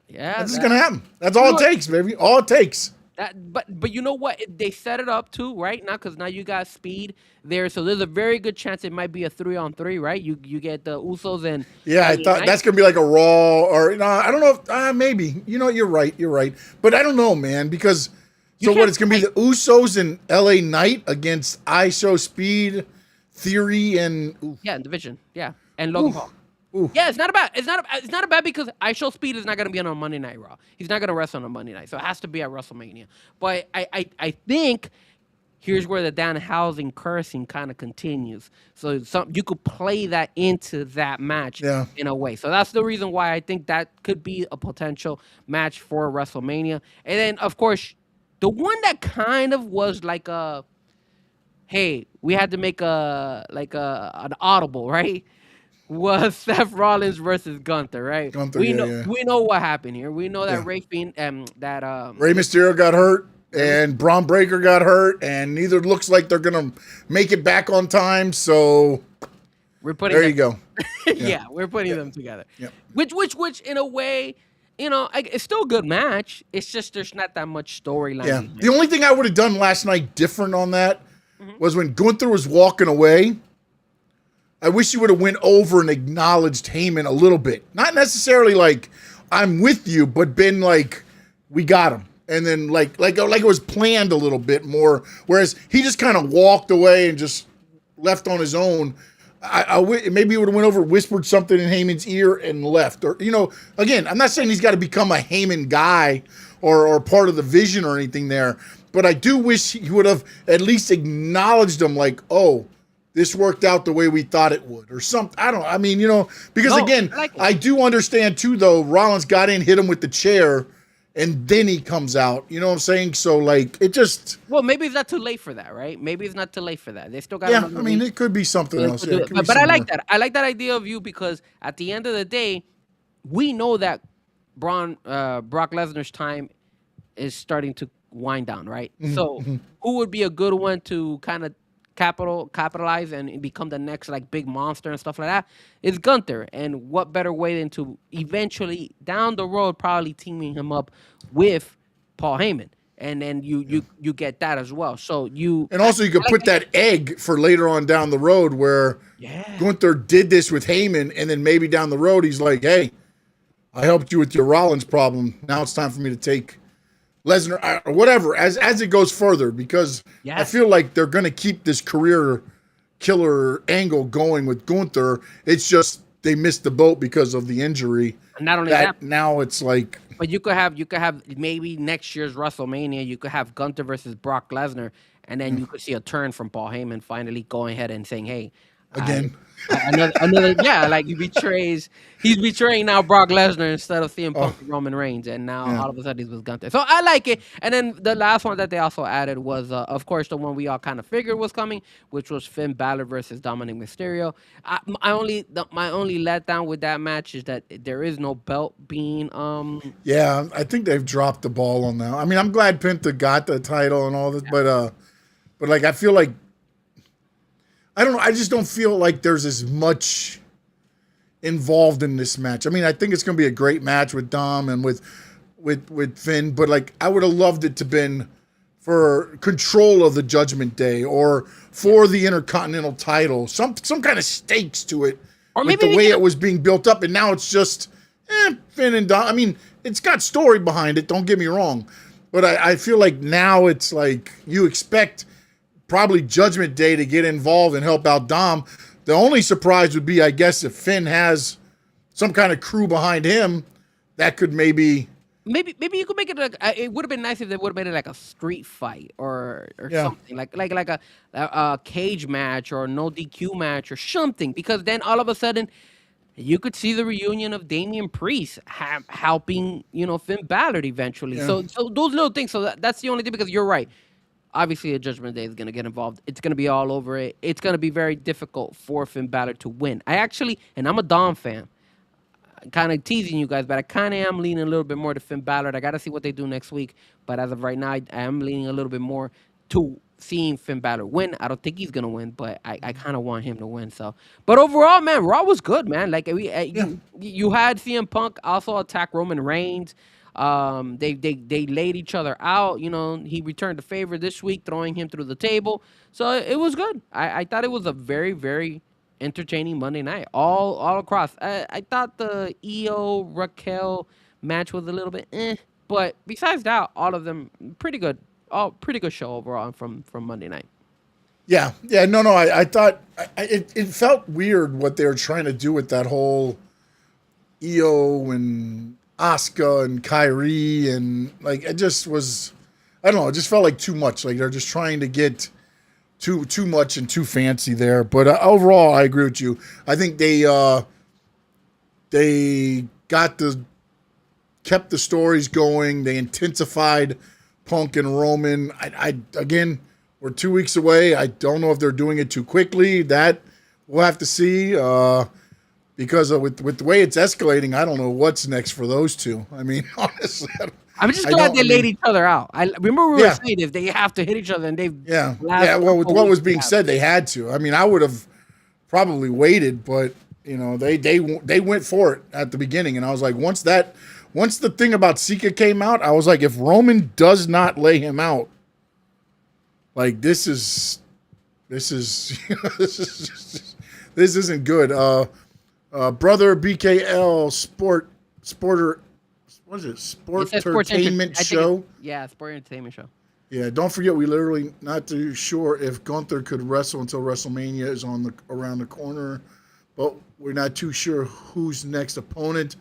Yeah, That's gonna happen. That's all it takes, baby. All it takes. But you know what? They set it up too, right? Now because now you got speed there, so there's a very good chance it might be a 3-on-3, right? You get the Usos and Yeah, I thought that's gonna be like a Raw or no, I don't know if maybe. You know, you're right. But I don't know, man, because it's gonna be the Usos and LA Knight against ISO Speed, Theory, and Division, and Logan Paul. Yeah, it's not a bad because I Show Speed is not going to be on a Monday Night Raw. He's not going to wrestle on a Monday night, so it has to be at WrestleMania. But I think here's where the Danhausen cursing kind of continues. So you could play that into that match in a way. So that's the reason why I think that could be a potential match for WrestleMania. And then of course, the one that kind of was like hey, we had to make an audible, right? Was Seth Rollins versus Gunther, right? We know what happened here. We know that Rey Mysterio got hurt and Braun Breaker got hurt, and neither looks like they're gonna make it back on time. So we're putting there you go. We're putting them together. Yeah. Which in a way, it's still a good match. It's just there's not that much storyline. Yeah. The only thing I would have done last night different on that was when Gunther was walking away. I wish you would have went over and acknowledged Heyman a little bit. Not necessarily like I'm with you, but been like we got him, and then like it was planned a little bit more. Whereas he just kind of walked away and just left on his own. Maybe he would have went over, whispered something in Heyman's ear, and left. Or again, I'm not saying he's got to become a Heyman guy or part of the vision or anything there, but I do wish he would have at least acknowledged him, like, oh, this worked out the way we thought it would, or something. Because again, I do understand too, though, Rollins got in, hit him with the chair, and then he comes out. You know what I'm saying? So, like, it just... Well, maybe it's not too late for that, right? Maybe it's not too late for that. They still got... Yeah, I mean, it could be something else. Yeah, but I like that. I like that idea of you because at the end of the day, we know that Brock Lesnar's time is starting to wind down, right? So, who would be a good one to kind of capitalize and become the next like big monster and stuff like that? Is Gunther. And what better way than to eventually down the road probably teaming him up with Paul Heyman, and then you get that as well. So you could put that egg for later on down the road where Gunther did this with Heyman, and then maybe down the road he's like, hey, I helped you with your Rollins problem, now it's time for me to take Lesnar, or whatever, as it goes further, because I feel like they're going to keep this career killer angle going with Gunther. It's just they missed the boat because of the injury. And not only that, Now it's like, but you could have maybe next year's WrestleMania. You could have Gunther versus Brock Lesnar, and then you could see a turn from Paul Heyman finally going ahead and saying, "Hey, I, again, another yeah, like he's betraying now Brock Lesnar instead of CM oh Punk and Roman Reigns, and now yeah, all of a sudden he's with Gunther. So I like it. And then the last one that they also added was, of course, the one we all kind of figured was coming, which was Finn Balor versus Dominic Mysterio. My only letdown with that match is that there is no belt being yeah. I think they've dropped the ball on that. I mean, I'm glad Penta got the title and all this, but like I feel like I don't know. I just don't feel like there's as much involved in this match. I mean, I think it's going to be a great match with Dom and with Finn, but like I would have loved it to been for control of the Judgment Day or for the Intercontinental title, some kind of stakes to it, or with maybe the way it was being built up, and now it's just Finn and Dom. I mean, it's got story behind it. Don't get me wrong, but I feel like now it's like you expect probably Judgment Day to get involved and help out Dom. The only surprise would be, I guess, if Finn has some kind of crew behind him that could maybe you could make it like it would have been nice if they would have made it like a street fight or Yeah. something like a cage match or no DQ match or something, because then all of a sudden you could see the reunion of Damian Priest helping Finn Balor eventually. Yeah. So those little things. So that's the only thing, because you're right. Obviously, a Judgment Day is going to get involved. It's going to be all over it. It's going to be very difficult for Finn Balor to win. And I'm a Dom fan. Kind of teasing you guys, but I kind of am leaning a little bit more to Finn Balor. I got to see what they do next week. But as of right now, I am leaning a little bit more to seeing Finn Balor win. I don't think he's going to win, but I kind of want him to win. So, but overall, man, Raw was good, man. Like you had CM Punk also attack Roman Reigns. They laid each other out. He returned the favor this week, throwing him through the table. So it was good. I thought it was a very, very entertaining Monday night, all across. I thought the Io Raquel match was a little bit but besides that, all of them pretty good. All pretty good show overall from Monday night. Yeah. No. I thought it felt weird what they were trying to do with that whole Io and Asuka and Kyrie, and like it just was, I don't know, it just felt like too much. Like they're just trying to get too much and too fancy there. But overall, I agree with you. I think they kept the stories going. They intensified Punk and Roman. I again, we're 2 weeks away. I don't know if they're doing it too quickly. That we'll have to see. Because with the way it's escalating, I don't know what's next for those two. I mean, honestly, I'm just glad they laid each other out. I remember we were saying if they have to hit each other, and they've Well, with what was being said, they had to. I mean, I would have probably waited, but they went for it at the beginning, and I was like, once the thing about Sika came out, I was like, if Roman does not lay him out, like this isn't good. Brother BKL Sporter, what is it? Sportainment Show? Sport Entertainment Show. Yeah, don't forget, we literally not too sure if Gunther could wrestle until WrestleMania is around the corner, but we're not too sure who's next opponent.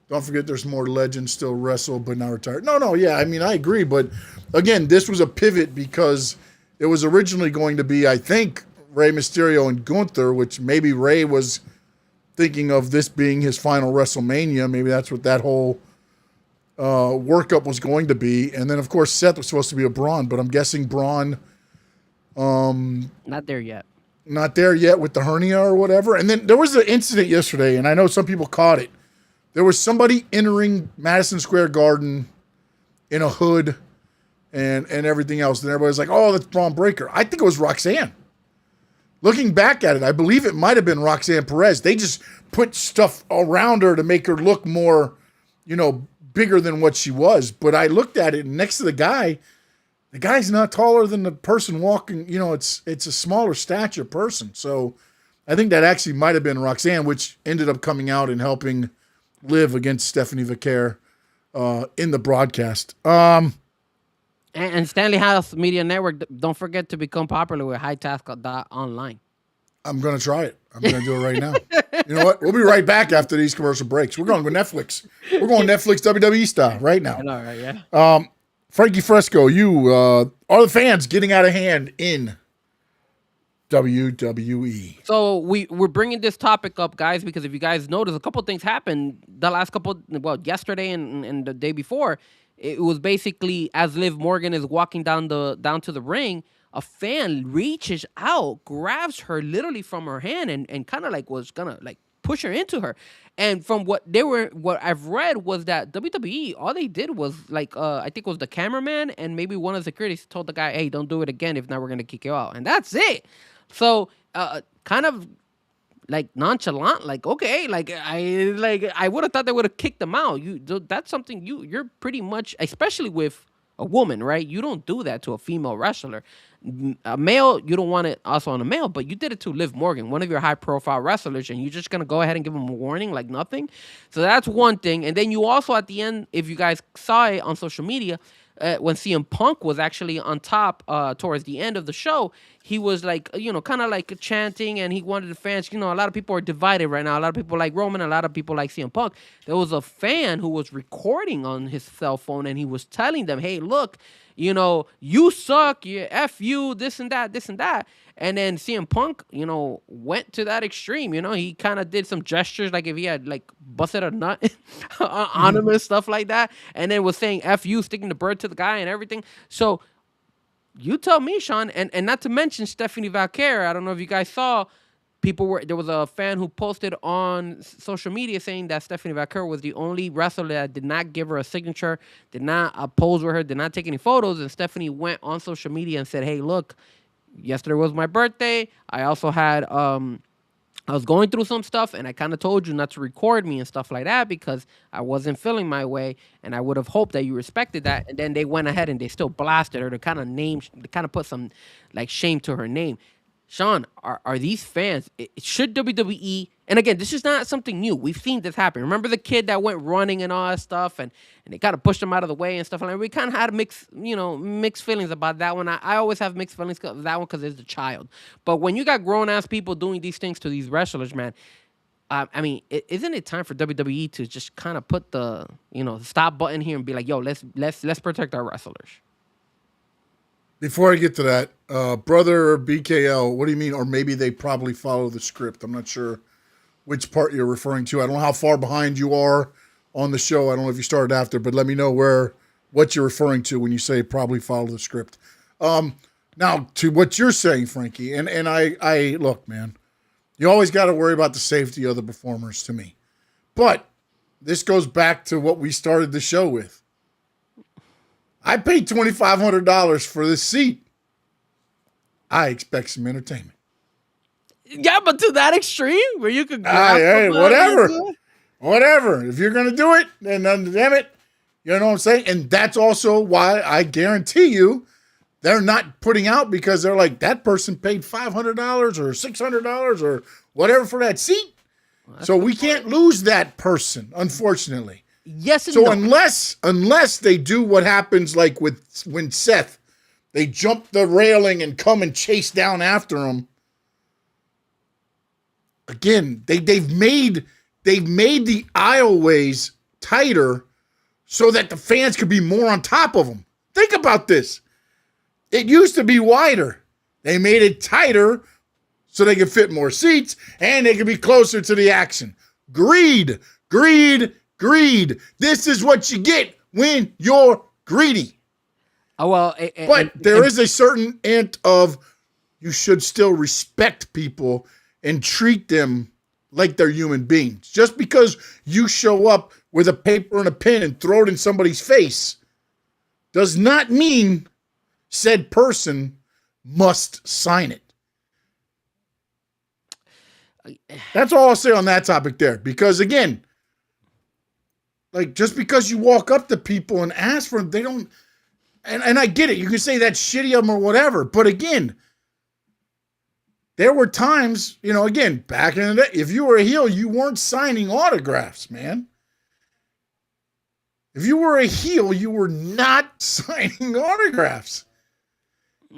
Don't forget, there's more legends still wrestle but not retired. No, yeah, I mean, I agree, but again, this was a pivot because it was originally going to be, I think, Rey Mysterio and Gunther, which maybe Rey was thinking of this being his final WrestleMania. Maybe that's what that whole workup was going to be. And then, of course, Seth was supposed to be a Braun, but I'm guessing Braun... not there yet. Not there yet with the hernia or whatever. And then there was an incident yesterday, and I know some people caught it. There was somebody entering Madison Square Garden in a hood and everything else. And everybody's like, oh, that's Braun Breaker. I think it was Roxanne. Looking back at it, I believe it might have been Roxanne Perez. They just put stuff around her to make her look more, bigger than what she was. But I looked at it, and next to the guy's not taller than the person walking. It's a smaller stature person. So I think that actually might have been Roxanne, which ended up coming out and helping Liv against Stephanie Vaquer in the broadcast. And Stanley House Media Network, don't forget to become popular with HighTask.online. I'm going to try it. I'm going to do it right now. You know what? We'll be right back after these commercial breaks. We're going with Netflix. We're going Netflix WWE style right now. All right, yeah. Frankie Fresco, you are the fans getting out of hand in WWE. So we're bringing this topic up, guys, because if you guys notice, a couple of things happened the last yesterday and the day before. It was basically as Liv Morgan is walking down to the ring, a fan reaches out, grabs her literally from her hand, and kind of like was gonna like push her into her. And from what I've read was that WWE, all they did was like I think it was the cameraman and maybe one of the securities told the guy, hey, don't do it again, if not we're gonna kick you out, and that's it. So kind of like nonchalant, like okay, I would have thought they would have kicked them out. That's something you're pretty much, especially with a woman, right? You don't do that to a female wrestler. A male, you don't want it also on a male, but you did it to Liv Morgan, one of your high profile wrestlers, and you're just gonna go ahead and give him a warning like nothing. So that's one thing. And then you also at the end, if you guys saw it on social media, when CM Punk was actually on top towards the end of the show, he was like, kind of like chanting, and he wanted the fans. A lot of people are divided right now. A lot of people like Roman, a lot of people like CM Punk. There was a fan who was recording on his cell phone, and he was telling them, hey, look, you suck, you F you, this and that, this and that. And then CM Punk, went to that extreme. He kind of did some gestures like if he had like busted a nut on him and stuff like that. And then was saying F you, sticking the bird to the guy and everything. So you tell me, Sean, and not to mention Stephanie Valkyrie. I don't know if you guys saw, there was a fan who posted on social media saying that Stephanie Valkyrie was the only wrestler that did not give her a signature, did not pose with her, did not take any photos. And Stephanie went on social media and said, hey, look, yesterday was my birthday. I also had, I was going through some stuff, and I kind of told you not to record me and stuff like that because I wasn't feeling my way, and I would have hoped that you respected that. And then they went ahead and they still blasted her to kind of put some like shame to her name. Sean, are these fans, should WWE, and again, this is not something new. We've seen this happen. Remember the kid that went running and all that stuff, and they kind of pushed him out of the way and stuff like that. We kind of had mixed feelings about that one. I always have mixed feelings of that one because it's a child. But when you got grown-ass people doing these things to these wrestlers, man, isn't it time for WWE to just kind of put the, stop button here and be like, yo, let's protect our wrestlers? Before I get to that, brother BKL, what do you mean? Or maybe they probably follow the script. I'm not sure which part you're referring to. I don't know how far behind you are on the show. I don't know if you started after, but let me know what you're referring to when you say probably follow the script. Now, to what you're saying, Frankie, and I look, man, you always got to worry about the safety of the performers to me. But this goes back to what we started the show with. I paid $2,500 for this seat. I expect some entertainment. Yeah, but to that extreme where you could hey, whatever. If you're going to do it, then damn it. You know what I'm saying? And that's also why I guarantee you they're not putting out because they're like, that person paid $500 or $600 or whatever for that seat. Well, so we can't lose that person, unfortunately. Yes and so no. unless they do what happens like when Seth, they jump the railing and come and chase down after him. Again, they've made the aisleways tighter so that the fans could be more on top of them. Think about this. It used to be wider. They made it tighter so they could fit more seats and they could be closer to the action. Greed. This is what you get when you're greedy. Oh, well, but there is a certain ant of you should still respect people and treat them like they're human beings. Just because you show up with a paper and a pen and throw it in somebody's face does not mean said person must sign it. That's all I'll say on that topic there. Because again, like, just because you walk up to people and ask for them, they don't, and I get it. You can say that's shitty of them or whatever. But again, there were times, again, back in the day, if you were a heel, you weren't signing autographs, man. If you were a heel, you were not signing autographs.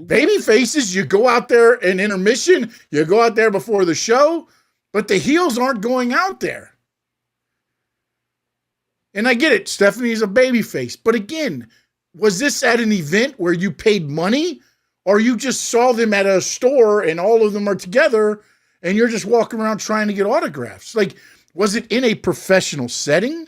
Baby faces, you go out there in intermission, you go out there before the show, but the heels aren't going out there. And I get it, Stephanie's a baby face. But again, was this at an event where you paid money? Or you just saw them at a store and all of them are together and you're just walking around trying to get autographs? Like, was it in a professional setting?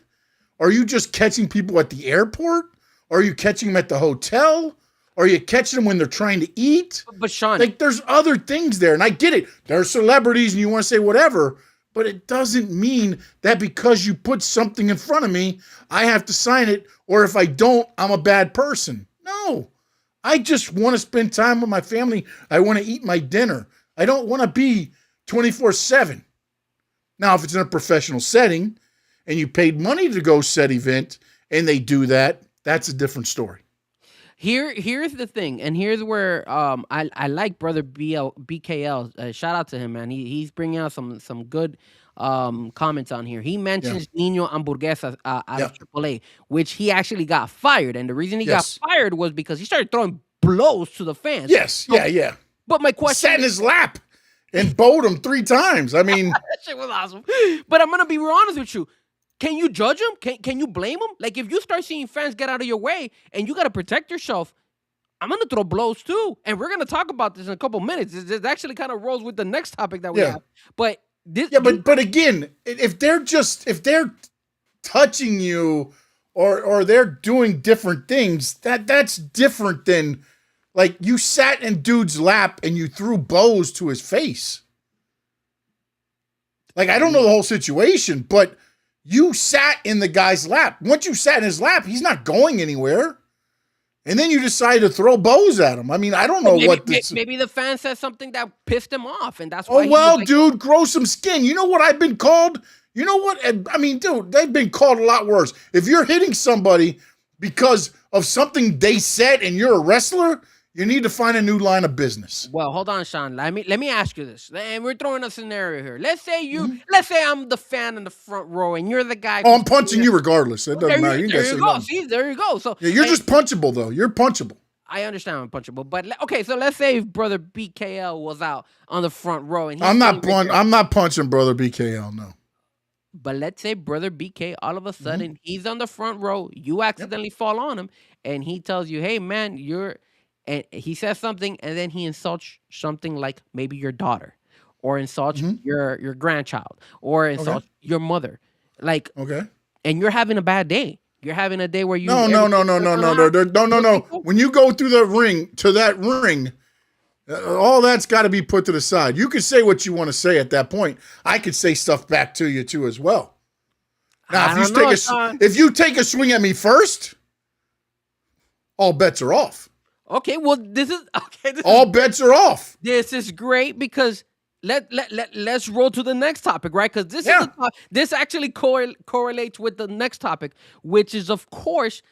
Are you just catching people at the airport? Are you catching them at the hotel? Are you catching them when they're trying to eat? But Sean, Like, there's other things there. And I get it. They're celebrities and you want to say whatever. But it doesn't mean that because you put something in front of me, I have to sign it. Or if I don't, I'm a bad person. No. I just want to spend time with my family. I want to eat my dinner. I don't want to be 24/7. Now, if it's in a professional setting and you paid money to go said event and they do that, that's a different story. here's the thing, and here's where I like brother BKL. Shout out to him, man. He's bringing out some good comments on here. He mentions Nino Hamburguesas out of AAA, which he actually got fired, and the reason he got fired was because he started throwing blows to the fans. Yes, yeah. But my question, sat in his lap and bowed him 3 times. I mean, that shit was awesome. But I'm gonna be real honest with you. Can you judge him? Can you blame him? Like, if you start seeing fans get out of your way and you got to protect yourself, I'm going to throw blows too. And we're going to talk about this in a couple minutes. It actually kind of rolls with the next topic that we have. But this, but again, if they're touching you or they're doing different things, that's different than, like, you sat in dude's lap and you threw bows to his face. Like, I don't know the whole situation, but you sat in the guy's lap. Once you sat in his lap, he's not going anywhere. And then you decide to throw bows at him. I mean, I don't know maybe the fan said something that pissed him off, and that's Oh, why. well, dude, grow some skin. You know what I've been called? You know what? I mean, dude, they've been called a lot worse. If you're hitting somebody because of something they said and you're a wrestler, you need to find a new line of business. Well, hold on, Sean. Let me ask you this. And we're throwing a scenario here. Let's say I'm the fan in the front row and you're the guy. Oh, I'm punching you regardless. It doesn't matter. There you go. See, there you go. So yeah, you're just punchable, though. You're punchable. I understand I'm punchable, but okay. So let's say if brother BKL was out on the front row, and I'm not punching brother BKL. No. But let's say brother BK, all of a sudden he's on the front row. You accidentally fall on him, and he tells you, "Hey, man, you're." And he says something, and then he insults something like maybe your daughter, or insults your grandchild, or insults your mother, like and you're having a bad day. You're having a day where you no. When you go through the ring to that ring, all that's got to be put to the side. You can say what you want to say at that point. I could say stuff back to you too as well. Now, if you take a swing at me first, all bets are off. Okay, well, this is okay. All bets are off. This is great because let's roll to the next topic, right? Because this actually correlates with the next topic, which is, of course,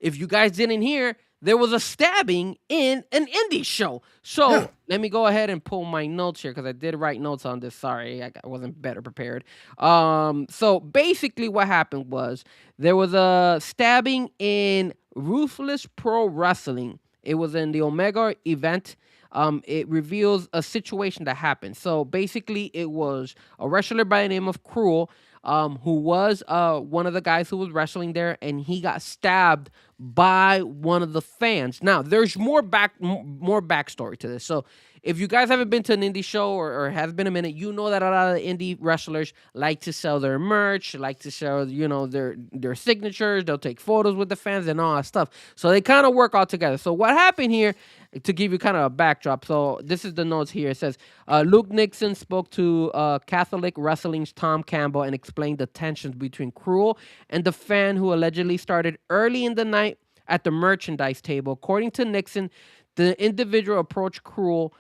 if you guys didn't hear, there was a stabbing in an indie show. So let me go ahead and pull my notes here because I did write notes on this. Sorry, I wasn't better prepared. So basically what happened was there was a stabbing in Ruthless Pro Wrestling. It was in the Omega event. It reveals a situation that happened. So basically, it was a wrestler by the name of Cruel, who was one of the guys who was wrestling there, and he got stabbed by one of the fans. Now, there's more backstory to this. So if you guys haven't been to an indie show or has been a minute, you know that a lot of the indie wrestlers like to sell their merch, like to sell, their signatures. They'll take photos with the fans and all that stuff. So they kind of work all together. So what happened here, to give you kind of a backdrop, so this is the notes here. It says, Luke Nixon spoke to Catholic Wrestling's Tom Campbell and explained the tensions between Cruel and the fan who allegedly started early in the night at the merchandise table. According to Nixon, the individual approached Cruel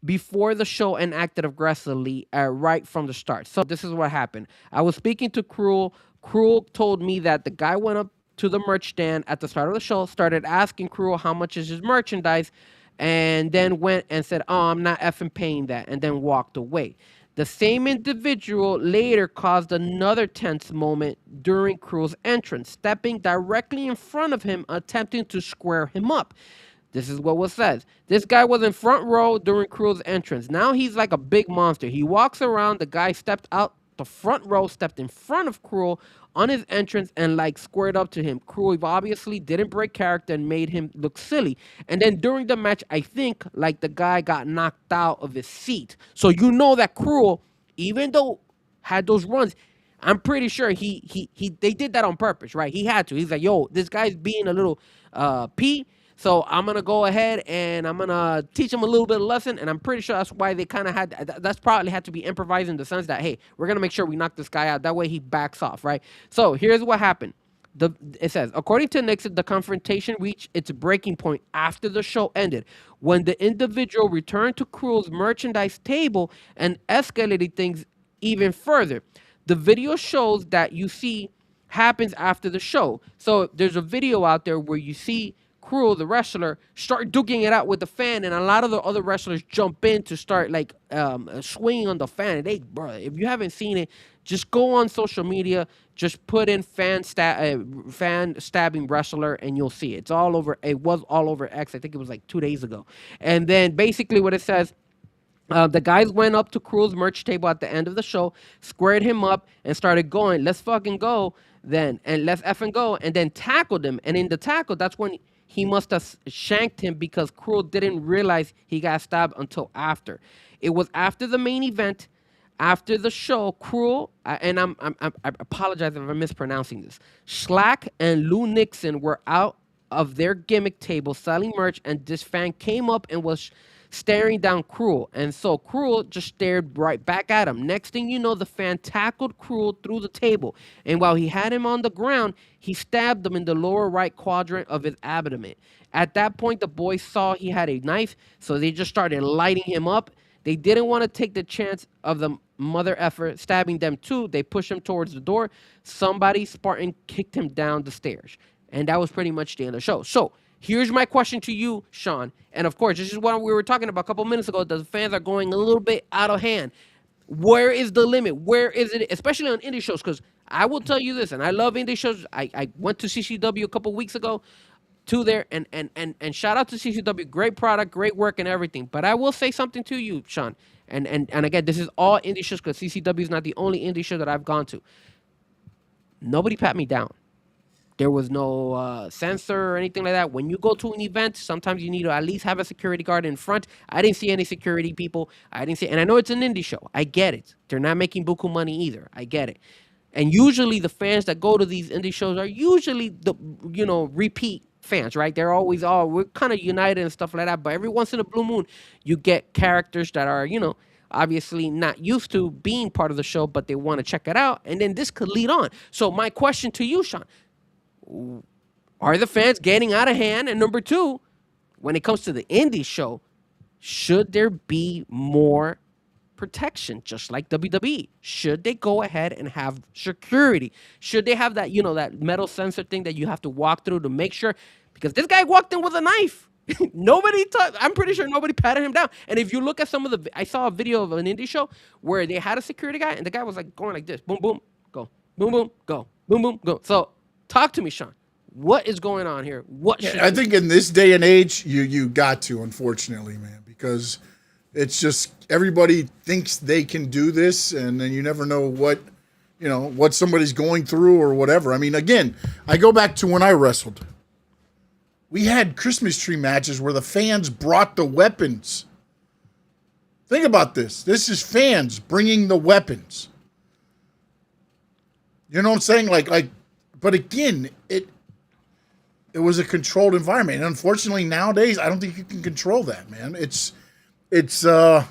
before the show and acted aggressively right from the start. So this is what happened. I was speaking to Cruel. Cruel told me that the guy went up to the merch stand at the start of the show, started asking Cruel how much is his merchandise, and then went and said, "Oh, I'm not effing paying that," and then walked away. The same individual later caused another tense moment during Cruel's entrance, stepping directly in front of him, attempting to square him up. This is what was said. This guy was in front row during Cruel's entrance. Now he's like a big monster. He walks around. The guy stepped out the front row, stepped in front of Cruel on his entrance, and like squared up to him. Cruel obviously didn't break character and made him look silly. And then during the match, I think like the guy got knocked out of his seat. So you know that Cruel, even though had those runs, I'm pretty sure they did that on purpose, right? He had to. He's like, yo, this guy's being a little p. So I'm gonna go ahead and I'm gonna teach him a little bit of lesson, and I'm pretty sure that's why they kind of had that's probably had to be improvised in the sense that hey, we're gonna make sure we knock this guy out. That way he backs off, right? So here's what happened. It says, according to Nixon, the confrontation reached its breaking point after the show ended, when the individual returned to Cruel's merchandise table and escalated things even further. The video shows that you see happens after the show. So there's a video out there where you see Cruel, the wrestler, start duking it out with the fan, and a lot of the other wrestlers jump in to start like swinging on the fan. And bro, if you haven't seen it, just go on social media, just put in fan stabbing wrestler, and you'll see it. It's all over. It was all over X. I think it was like 2 days ago. And then basically what it says. The guys went up to Cruel's merch table at the end of the show, squared him up, and started going, let's fucking go then, and let's effing go, and then tackled him. And in the tackle, that's when he must have shanked him because Cruel didn't realize he got stabbed until after. It was after the main event, after the show, Cruel, and I apologize if I'm mispronouncing this, Schlack and Lou Nixon were out of their gimmick table selling merch, and this fan came up and was staring down Cruel. And so Cruel just stared right back at him. Next thing you know, the fan tackled Cruel through the table. And while he had him on the ground, he stabbed him in the lower right quadrant of his abdomen. At that point, the boys saw he had a knife, so they just started lighting him up. They didn't want to take the chance of the mother effer stabbing them too. They pushed him towards the door. Somebody, Spartan, kicked him down the stairs. And that was pretty much the end of the show. So here's my question to you, Sean. And of course, this is what we were talking about a couple minutes ago. The fans are going a little bit out of hand. Where is the limit? Where is it? Especially on indie shows, because I will tell you this, and I love indie shows. I went to CCW a couple weeks ago to there, and shout out to CCW. Great product, great work, and everything. But I will say something to you, Sean. And again, this is all indie shows because CCW is not the only indie show that I've gone to. Nobody pat me down. There was no censor or anything like that. When you go to an event, sometimes you need to at least have a security guard in front. I didn't see any security people. I didn't see, and I know it's an indie show. I get it. They're not making buku money either. I get it. And usually the fans that go to these indie shows are usually the repeat fans, right? They're always we're kind of united and stuff like that. But every once in a blue moon, you get characters that are obviously not used to being part of the show, but they want to check it out, and then this could lead on. So my question to you, Sean. Are the fans getting out of hand? And number two, when it comes to the indie show, should there be more protection, just like WWE? Should they go ahead and have security? Should they have that, that metal sensor thing that you have to walk through to make sure? Because this guy walked in with a knife. I'm pretty sure nobody patted him down. And if you look at I saw a video of an indie show where they had a security guy, and the guy was like going like this, boom, boom, go, boom, boom, go, boom, boom, go. So talk to me, Sean. What is going on here? I think in this day and age, you got to, unfortunately, man, because it's just everybody thinks they can do this, and then you never know what somebody's going through or whatever. I mean, again, I go back to when I wrestled. We had Christmas tree matches where the fans brought the weapons. Think about this. This is fans bringing the weapons. You know what I'm saying? But again, it was a controlled environment. And unfortunately, nowadays, I don't think you can control that, man. It's at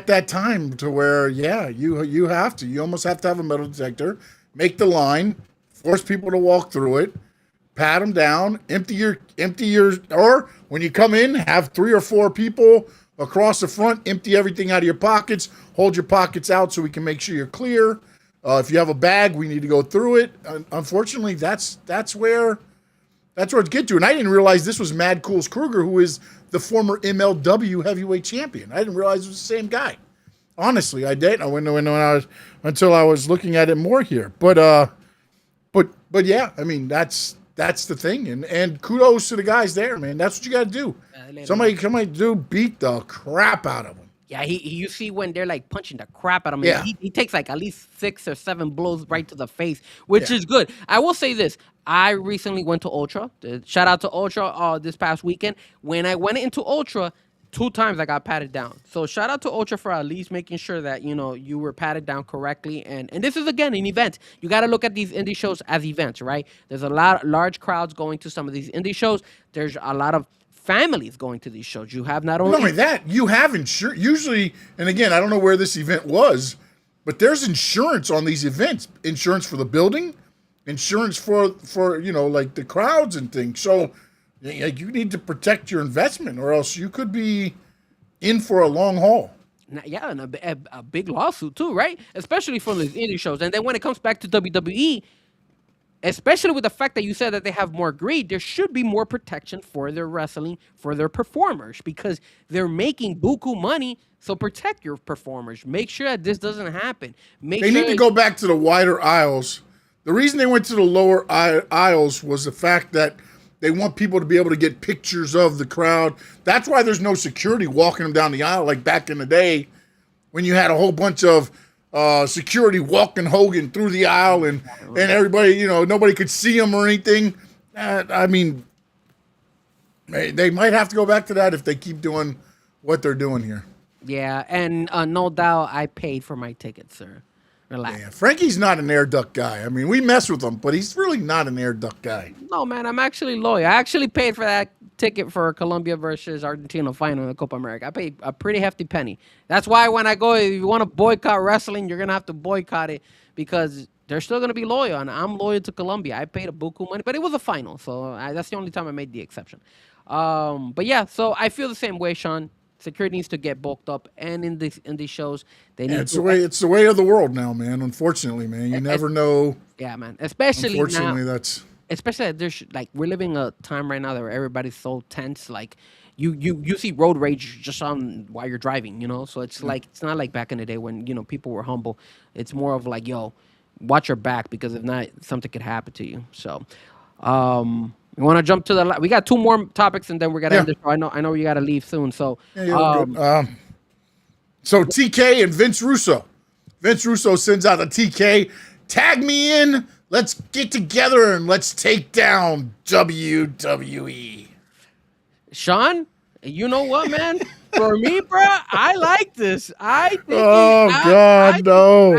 that time to where, you have to. You almost have to have a metal detector, make the line, force people to walk through it, pat them down, empty your, or when you come in, have 3 or 4 people across the front, empty everything out of your pockets, hold your pockets out so we can make sure you're clear. If you have a bag, we need to go through it. Unfortunately, that's where it's get to. And I didn't realize this was Mad Cool's Kruger, who is the former MLW heavyweight champion. I didn't realize it was the same guy. Honestly, I didn't. Until I was looking at it more here. But yeah, I mean that's that's the thing. And kudos to the guys there, man. That's what you got to do. Somebody do beat the crap out of them. Yeah, you see when they're like punching the crap out of him. Yeah. He takes like at least 6 or 7 blows right to the face, which is good. I will say this. I recently went to Ultra. Shout out to Ultra this past weekend. When I went into Ultra, 2 times I got patted down. So shout out to Ultra for at least making sure that, you were patted down correctly. And this is, again, an event. You got to look at these indie shows as events, right? There's a lot of large crowds going to some of these indie shows. There's a lot of families going to these shows. You have not only that, you have insurance. Usually, and again, I don't know where this event was, but there's insurance on these events. Insurance for the building, insurance for like the crowds and things. So you need to protect your investment, or else you could be in for a long haul. Yeah, and a big lawsuit too, right? Especially from these indie shows. And then when it comes back to WWE, especially with the fact that you said that they have more greed, there should be more protection for their wrestling, for their performers, because they're making buku money. So protect your performers. Make sure that this doesn't happen. They need to go back to the wider aisles. The reason they went to the lower aisles was the fact that they want people to be able to get pictures of the crowd. That's why there's no security walking them down the aisle like back in the day when you had a whole bunch of security walking Hogan through the aisle and everybody, nobody could see him or anything. I mean, they might have to go back to that if they keep doing what they're doing here. Yeah, and no doubt I paid for my ticket, sir. Relax. Yeah, Frankie's not an air duct guy. I mean, we mess with him, but he's really not an air duct guy. No, man, I'm actually loyal. I actually paid for that ticket for Colombia versus Argentina final in the Copa America. I paid a pretty hefty penny. That's why when I go, if you want to boycott wrestling, you're going to have to boycott it because they're still going to be loyal, and I'm loyal to Colombia. I paid a buku money, but it was a final, so that's the only time I made the exception. But yeah, so I feel the same way, Sean. Security needs to get bulked up, and in these shows, they need. It's the way of the world now, man. Unfortunately, man, you never know. Yeah, man. Especially unfortunately, now, especially there's we're living a time right now that where everybody's so tense. Like you see road rage just on while you're driving, So it's like it's not like back in the day when people were humble. It's more of like, yo, watch your back because if not, something could happen to you. So. We want to jump to we got 2 more topics and then we're gonna end the show. I know you gotta leave soon. So so TK and Vince Russo. Vince Russo sends out a TK. Tag me in. Let's get together and let's take down WWE. Sean, you know what, man? For me, bro, I like this. I think. No.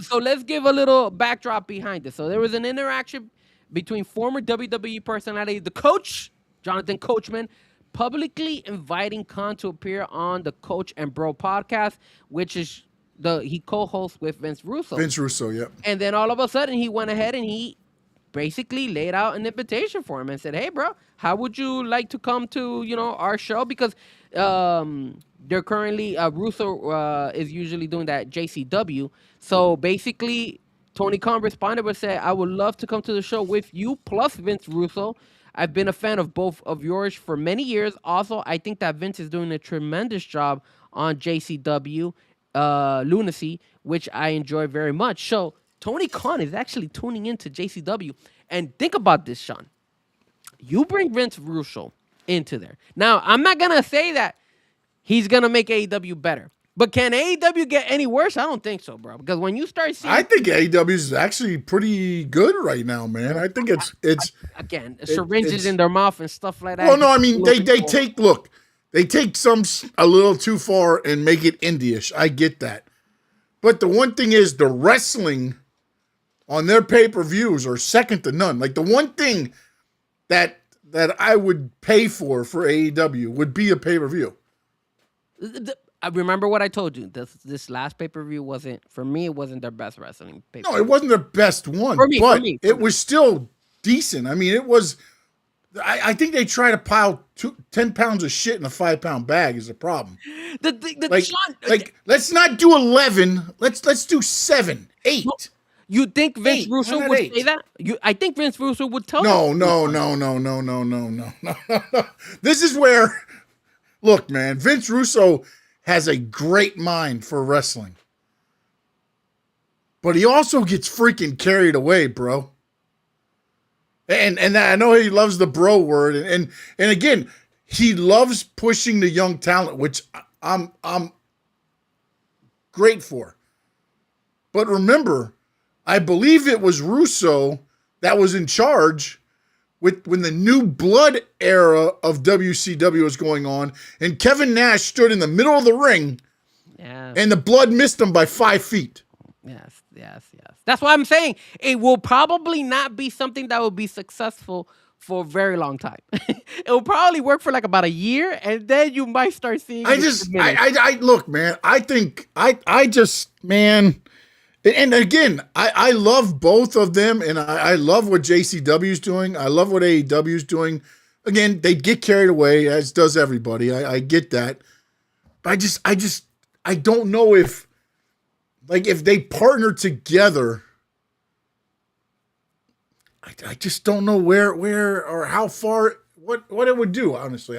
So let's give a little backdrop behind this. So there was an interaction between former WWE personality, the Coach, Jonathan Coachman, publicly inviting Khan to appear on the Coach and Bro podcast, which is he co-hosts with Vince Russo. Vince Russo, yeah. And then all of a sudden, he went ahead and he basically laid out an invitation for him and said, "Hey, bro, how would you like to come to our show?" Because they're currently Russo is usually doing that JCW. So basically, Tony Khan responded and said, "I would love to come to the show with you, plus Vince Russo. I've been a fan of both of yours for many years. Also, I think that Vince is doing a tremendous job on JCW Lunacy, which I enjoy very much." So Tony Khan is actually tuning into JCW. And think about this, Sean. You bring Vince Russo into there. Now, I'm not going to say that he's going to make AEW better. But can AEW get any worse? I don't think so, bro. Because when you start seeing... I think AEW is actually pretty good right now, man. I think it's again, syringes in their mouth and stuff like that. Well, no, I mean, they take some a little too far and make it indie-ish. I get that. But the one thing is the wrestling on their pay-per-views are second to none. Like the one thing that I would pay for AEW would be a pay-per-view. I remember what I told you. This last pay-per-view wasn't, for me, it wasn't their best wrestling pay-per-view. No, it wasn't their best one, but it was still decent. I mean, it was, I think they try to pile 10 pounds of shit in a 5-pound bag is the problem. Let's not do 11. Let's do 7, 8. You think Vince Russo would say that? I think Vince Russo would tell No. This is where, look, man, Vince Russo has a great mind for wrestling. But he also gets freaking carried away, bro. And I know he loves the bro word, and again, he loves pushing the young talent, which I'm great for. But remember, I believe it was Russo that was in charge when the new blood era of WCW was going on, and Kevin Nash stood in the middle of the ring, and the blood missed him by 5 feet. Yes. That's what I'm saying. It will probably not be something that will be successful for a very long time. It will probably work for like about a year, and then you might start seeing. I look, man. I think I just, man. And again, I love both of them, and I love what JCW is doing. I love what AEW is doing. Again, they get carried away, as does everybody. I get that. But I don't know if they partner together. I just don't know where or how far what it would do. Honestly,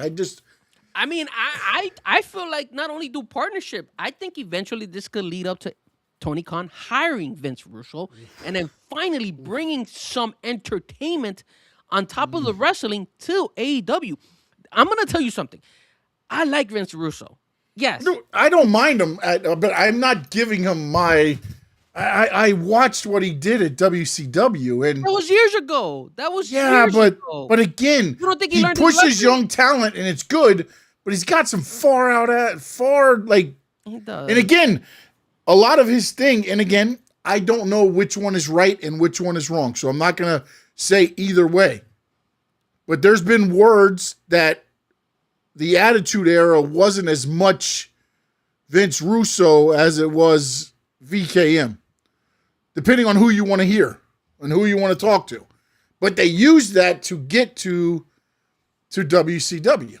I mean, I feel like not only do partnership, I think eventually this could lead up to Tony Khan hiring Vince Russo and then finally bringing some entertainment on top of the wrestling to AEW. I'm going to tell you something. I like Vince Russo. Yes. No, I don't mind him, but I'm not giving him my... I watched what he did at WCW, and that was years ago. But again, you don't think he pushes young talent, and it's good. But he's got some he does. And again, a lot of his thing. And again, I don't know which one is right and which one is wrong, so I'm not gonna say either way. But there's been words that the Attitude Era wasn't as much Vince Russo as it was VKM, depending on who you want to hear and who you want to talk to. But they used that to get to WCW.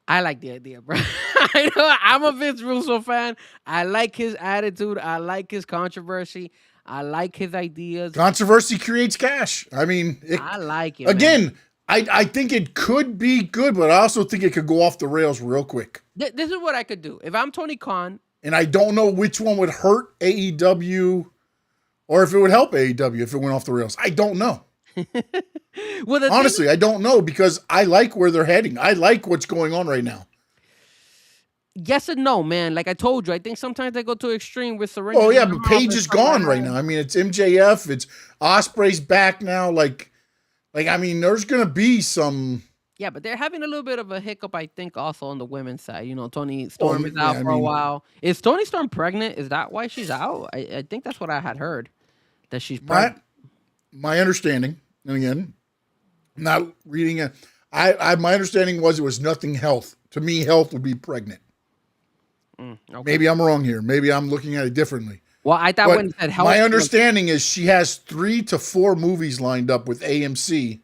I like the idea, bro. I know I'm a Vince Russo fan. I like his attitude. I like his controversy. I like his ideas. Controversy creates cash. I mean, I like it. Again, man. I think it could be good, but I also think it could go off the rails real quick. This is what I could do. If I'm Tony Khan. And I don't know which one would hurt AEW or if it would help AEW if it went off the rails. I don't know. Honestly, I don't know because I like where they're heading. I like what's going on right now. Yes and no, man. Like I told you, I think sometimes they go to extreme with surrender. Oh, yeah, but Paige is gone right now. I mean, it's MJF. It's Ospreay's back now. Like, I mean, there's going to be some... Yeah, but they're having a little bit of a hiccup, I think, also on the women's side. You know, Tony Storm is out for a while. Is Tony Storm pregnant? Is that why she's out? I think that's what I had heard, that she's pregnant. My understanding, and again, not reading it, my understanding was it was nothing health. To me, health would be pregnant. Okay. Maybe I'm wrong here. Maybe I'm looking at it differently. Well, I thought when it said health... My understanding is she has 3 to 4 movies lined up with AMC.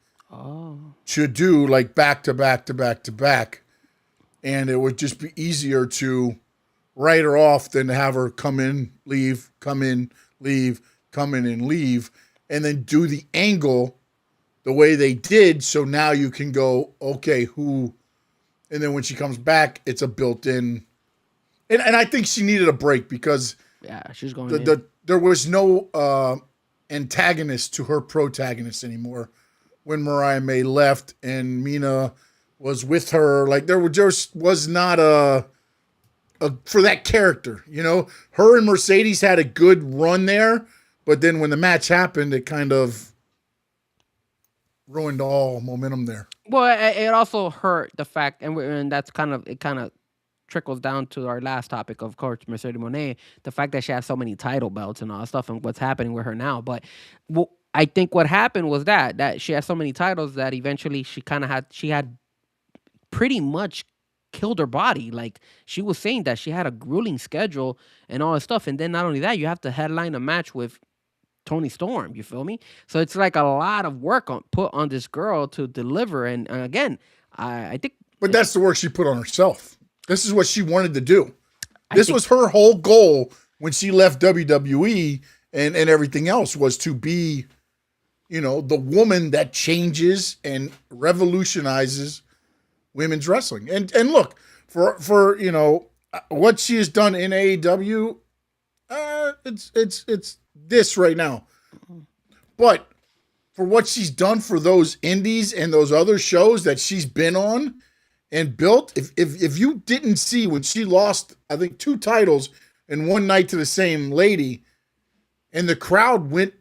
To do like back to back to back to back, and it would just be easier to write her off than to have her come in, leave, come in, leave, come in and leave, and then do the angle the way they did. So now you can go, okay, who, and then when she comes back, it's a built-in, and I think she needed a break because she's going. There was no antagonist to her protagonist anymore. When Mariah May left and Mina was with her, like there just was not a for that character, you know. Her and Mercedes had a good run there, but then when the match happened, it kind of ruined all momentum there. Well, it also hurt the fact, and that's kind of trickles down to our last topic, of course, Mercedes Moné, the fact that she has so many title belts and all that stuff, and what's happening with her now, but I think what happened was that she had so many titles that eventually she had pretty much killed her body. Like she was saying that she had a grueling schedule and all that stuff. And then not only that, you have to headline a match with Tony Storm. You feel me? So it's like a lot of work put on this girl to deliver. And again, I think. But that's the work she put on herself. This is what she wanted to do. This was her whole goal when she left WWE and everything else was to be, you know, the woman that changes and revolutionizes women's wrestling. And look, for you know, what she has done in AEW, it's this right now. But for what she's done for those indies and those other shows that she's been on and built, if you didn't see when she lost, I think 2 titles in one night to the same lady, and the crowd went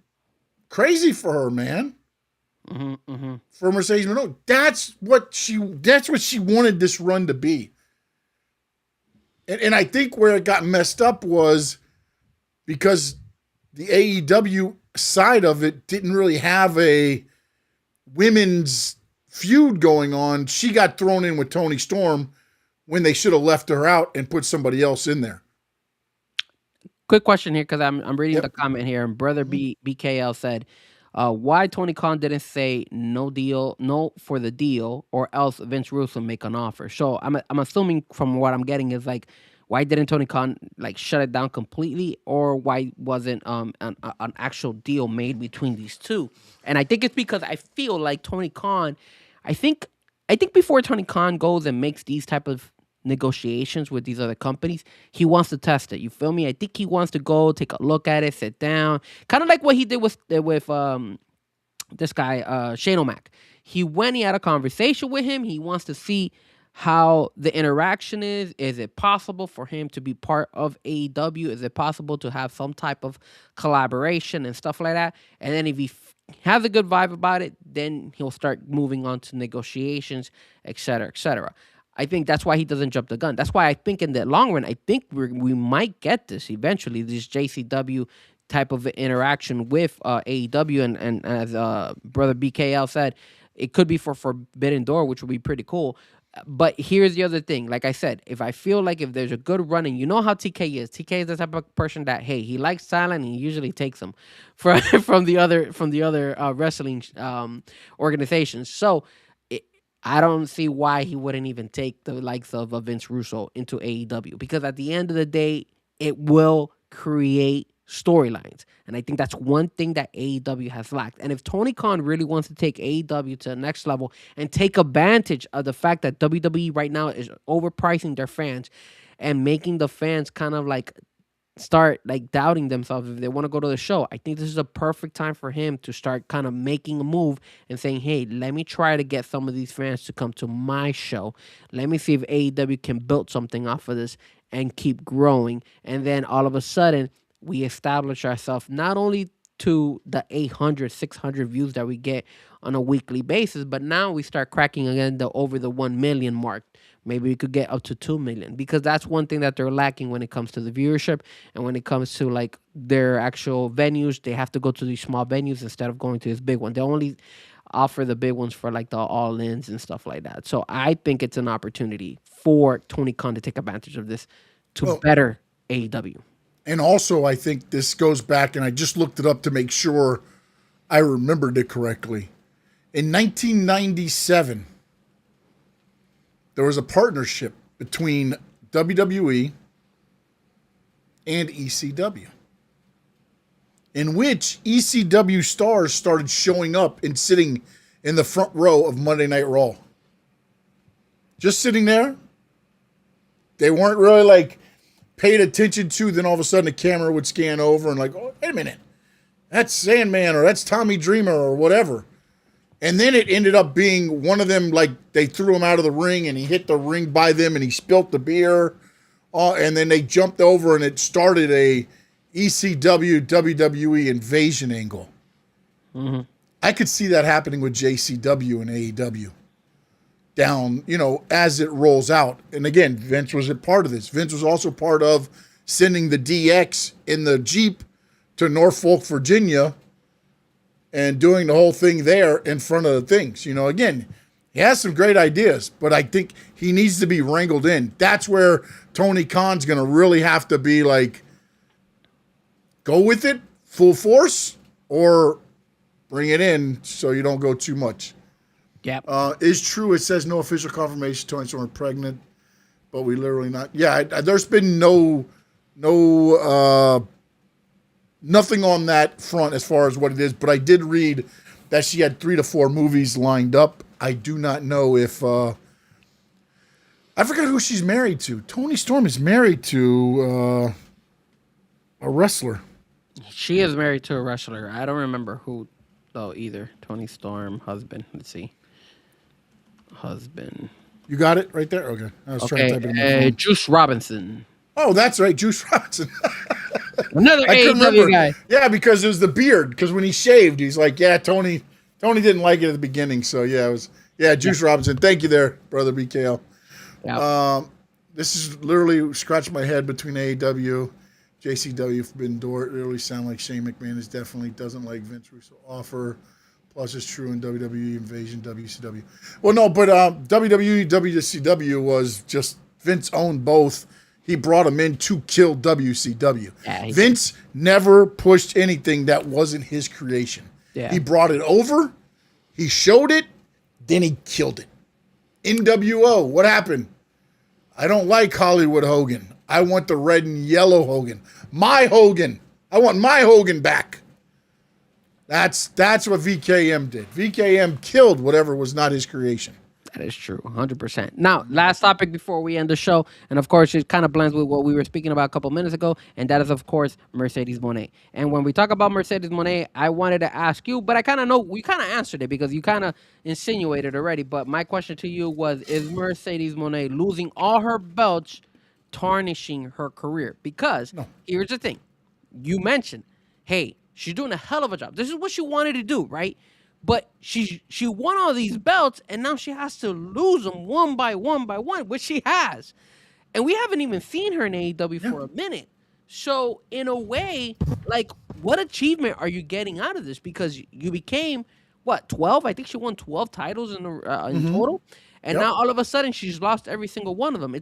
crazy for her, man. For Mercedes Moné, that's what she wanted this run to be. And I think where it got messed up was because the AEW side of it didn't really have a women's feud going on. She got thrown in with Toni Storm when they should have left her out and put somebody else in there. Quick question here, because I'm reading Yep. the comment here, and brother BKL said, why Tony Khan didn't say no deal, no for the deal, or else Vince Russo make an offer. So I'm assuming from what I'm getting is like, why didn't Tony Khan like shut it down completely, or why wasn't an actual deal made between these two? And I think it's because I feel like Tony Khan, I think before Tony Khan goes and makes these type of negotiations with these other companies, he wants to test it. You feel me? I think he wants to go take a look at it, sit down, kind of like what he did with this guy Shane O'Mac. He had a conversation with him. He wants to see how the interaction is. Is it possible for him to be part of AEW? Is it possible to have some type of collaboration and stuff like that? And then if he has a good vibe about it, then he'll start moving on to negotiations, etc., etc. I think that's why he doesn't jump the gun. That's why I think in the long run, I think we might get this eventually, this JCW type of interaction with AEW. And as brother BKL said, it could be for Forbidden Door, which would be pretty cool. But here's the other thing. Like I said, if I feel like if there's a good running, you know how TK is. TK is the type of person that, hey, he likes talent and he usually takes them from the other wrestling organizations. So I don't see why he wouldn't even take the likes of Vince Russo into AEW, because at the end of the day, it will create storylines. And I think that's one thing that AEW has lacked. And if Tony Khan really wants to take AEW to the next level and take advantage of the fact that WWE right now is overpricing their fans and making the fans kind of like start like doubting themselves if they want to go to the show, I think this is a perfect time for him to start kind of making a move and saying, hey, let me try to get some of these fans to come to my show. Let me see if AEW can build something off of this and keep growing. And then all of a sudden, we establish ourselves not only to the 800, 600 views that we get on a weekly basis, but now we start cracking again over the 1 million mark. Maybe we could get up to 2 million, because that's one thing that they're lacking when it comes to the viewership and when it comes to like their actual venues. They have to go to these small venues instead of going to this big one. They only offer the big ones for like the all-ins and stuff like that. So I think it's an opportunity for Tony Khan to take advantage of this to better AEW. And also, I think this goes back, and I just looked it up to make sure I remembered it correctly. In 1997, there was a partnership between WWE and ECW, in which ECW stars started showing up and sitting in the front row of Monday Night Raw. Just sitting there. They weren't really like paid attention to. Then all of a sudden the camera would scan over and like, oh, wait a minute. That's Sandman or that's Tommy Dreamer or whatever. And then it ended up being one of them, like they threw him out of the ring and he hit the ring by them and he spilt the beer. And then they jumped over and it started a ECW WWE invasion angle. Mm-hmm. I could see that happening with JCW and AEW down, as it rolls out. And again, Vince was a part of this. Vince was also part of sending the DX in the Jeep to Norfolk, Virginia, and doing the whole thing there in front of the things. Again, he has some great ideas, but I think he needs to be wrangled in. That's where Tony Khan's going to really have to be like, go with it full force or bring it in so you don't go too much. Yep. Is true. It says no official confirmation Tony Storm pregnant, but we literally not. Yeah, there's been no nothing on that front as far as what it is. But I did read that she had 3 to 4 movies lined up. I do not know if I forgot who she's married to. Tony Storm is married to a wrestler. She is married to a wrestler. I don't remember who though either. Tony Storm, husband. Let's see. Husband. You got it right there? Okay. I was trying to Okay, type it in my phone. Juice Robinson. Oh, that's right. Juice Robinson. Another I couldn't AEW remember. guy. Yeah, because it was the beard. Because when he shaved, he's like, yeah, Tony didn't like it at the beginning. So, yeah, it was, Juice Robinson. Thank you there, brother BKL. Yeah. This is literally scratched my head between AEW, JCW, Forbidden Door. It literally sound like Shane McMahon is definitely doesn't like Vince Russo offer. Plus, it's true in WWE Invasion, WCW. Well, no, but WWE, WCW was just Vince owned both. He brought him in to kill WCW. Yeah, Vince never pushed anything that wasn't his creation. Yeah. He brought it over, he showed it, then he killed it. NWO, what happened? I don't like Hollywood Hogan. I want the red and yellow Hogan. My Hogan. I want my Hogan back. That's what VKM did. VKM killed whatever was not his creation. That is true, 100%. Now, last topic before we end the show, and of course, it kind of blends with what we were speaking about a couple minutes ago, and that is, of course, Mercedes Moné. And when we talk about Mercedes Moné, I wanted to ask you, but I kind of know, we kind of answered it because you kind of insinuated already, but my question to you was, is Mercedes Moné losing all her belts tarnishing her career? Because here's the thing. You mentioned, hey, she's doing a hell of a job. This is what she wanted to do, right? But she won all these belts, and now she has to lose them one by one, which she has. And we haven't even seen her in AEW for a minute. So, in a way, like, what achievement are you getting out of this? Because you became, 12? I think she won 12 titles in total. And now, all of a sudden, she's lost every single one of them.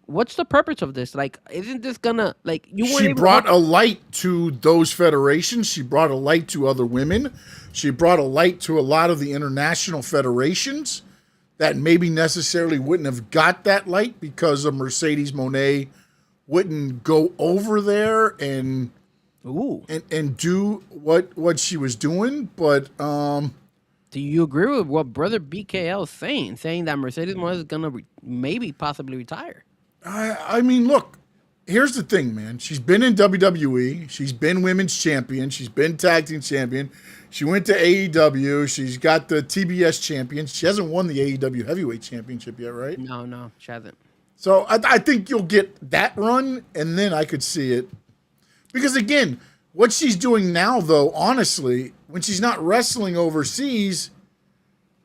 What's the purpose of this? Like, isn't this gonna, like, She brought a light to those federations. She brought a light to other women. She brought a light to a lot of the international federations that maybe necessarily wouldn't have got that light because of Mercedes Moné wouldn't go over there and do what she was doing. But do you agree with what Brother BKL is saying that Mercedes Moné is gonna maybe possibly retire? I mean, look, here's the thing, man. She's been in WWE. She's been women's champion. She's been tag team champion. She went to AEW. She's got the TBS champion. She hasn't won the AEW heavyweight championship yet, right? No, she hasn't. So I think you'll get that run, and then I could see it. Because, again, what she's doing now, though, honestly, when she's not wrestling overseas,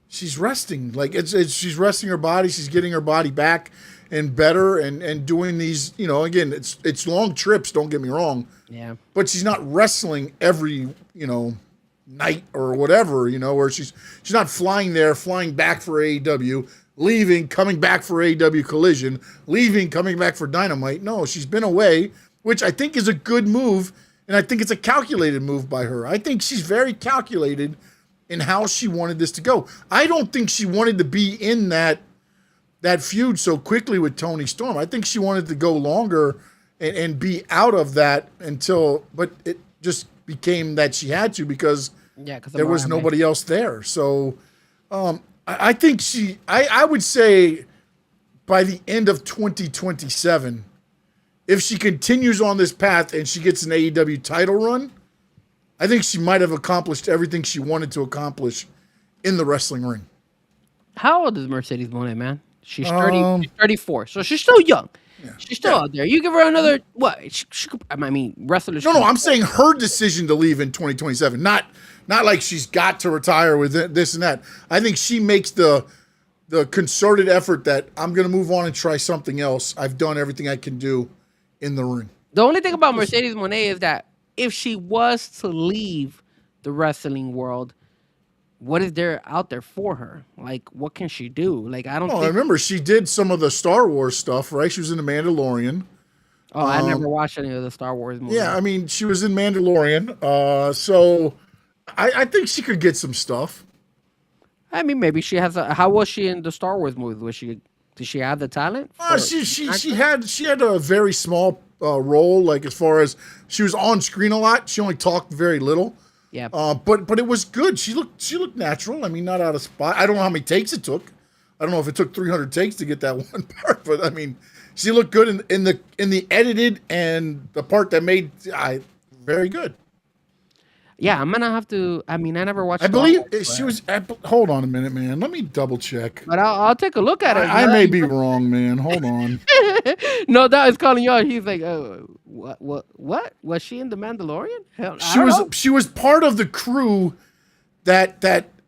she's resting. Like, she's resting her body. She's getting her body back and better and doing these, again, it's long trips, don't get me wrong. Yeah. But she's not wrestling every, night or whatever, where she's not flying there, flying back for AEW, leaving, coming back for AEW Collision, leaving, coming back for Dynamite. No, she's been away, which I think is a good move, and I think it's a calculated move by her. I think she's very calculated in how she wanted this to go. I don't think she wanted to be in that feud so quickly with Tony Storm. I think she wanted to go longer and be out of that but it just became that she had to because there was nobody else there. So I think I would say by the end of 2027, if she continues on this path and she gets an AEW title run, I think she might have accomplished everything she wanted to accomplish in the wrestling ring. How old is Mercedes Moné, man? She's 30, she's 34, so she's still young. Yeah. She's still out there. You give her another, she could, wrestlers. No, I'm saying her decision to leave in 2027. Not like she's got to retire with this and that. I think she makes the concerted effort that I'm going to move on and try something else. I've done everything I can do in the ring. The only thing about Mercedes Moné is that if she was to leave the wrestling world, what is there out there for her? Like, what can she do? Like, I don't think... I remember she did some of the Star Wars stuff, right? She was in The Mandalorian. Oh, I never watched any of the Star Wars movies. Yeah, she was in Mandalorian. So I think she could get some stuff. Maybe she has how was she in the Star Wars movies? Did she have the talent? She had a very small role, like as far as she was on screen a lot. She only talked very little. Yeah. But it was good. She looked natural. Not out of spot. I don't know how many takes it took. I don't know if it took 300 takes to get that one part, but she looked good in the edited and the part that made very good. Yeah, I'm gonna have to. I mean, I never watched I Star believe Wars, she was. Hold on a minute, man. Let me double check. but I'll take a look at it. I may be wrong, man. Hold on. No, that is calling you out. He's like, what? Was she in the Mandalorian? Hell, I She don't was know. she was part of the crew that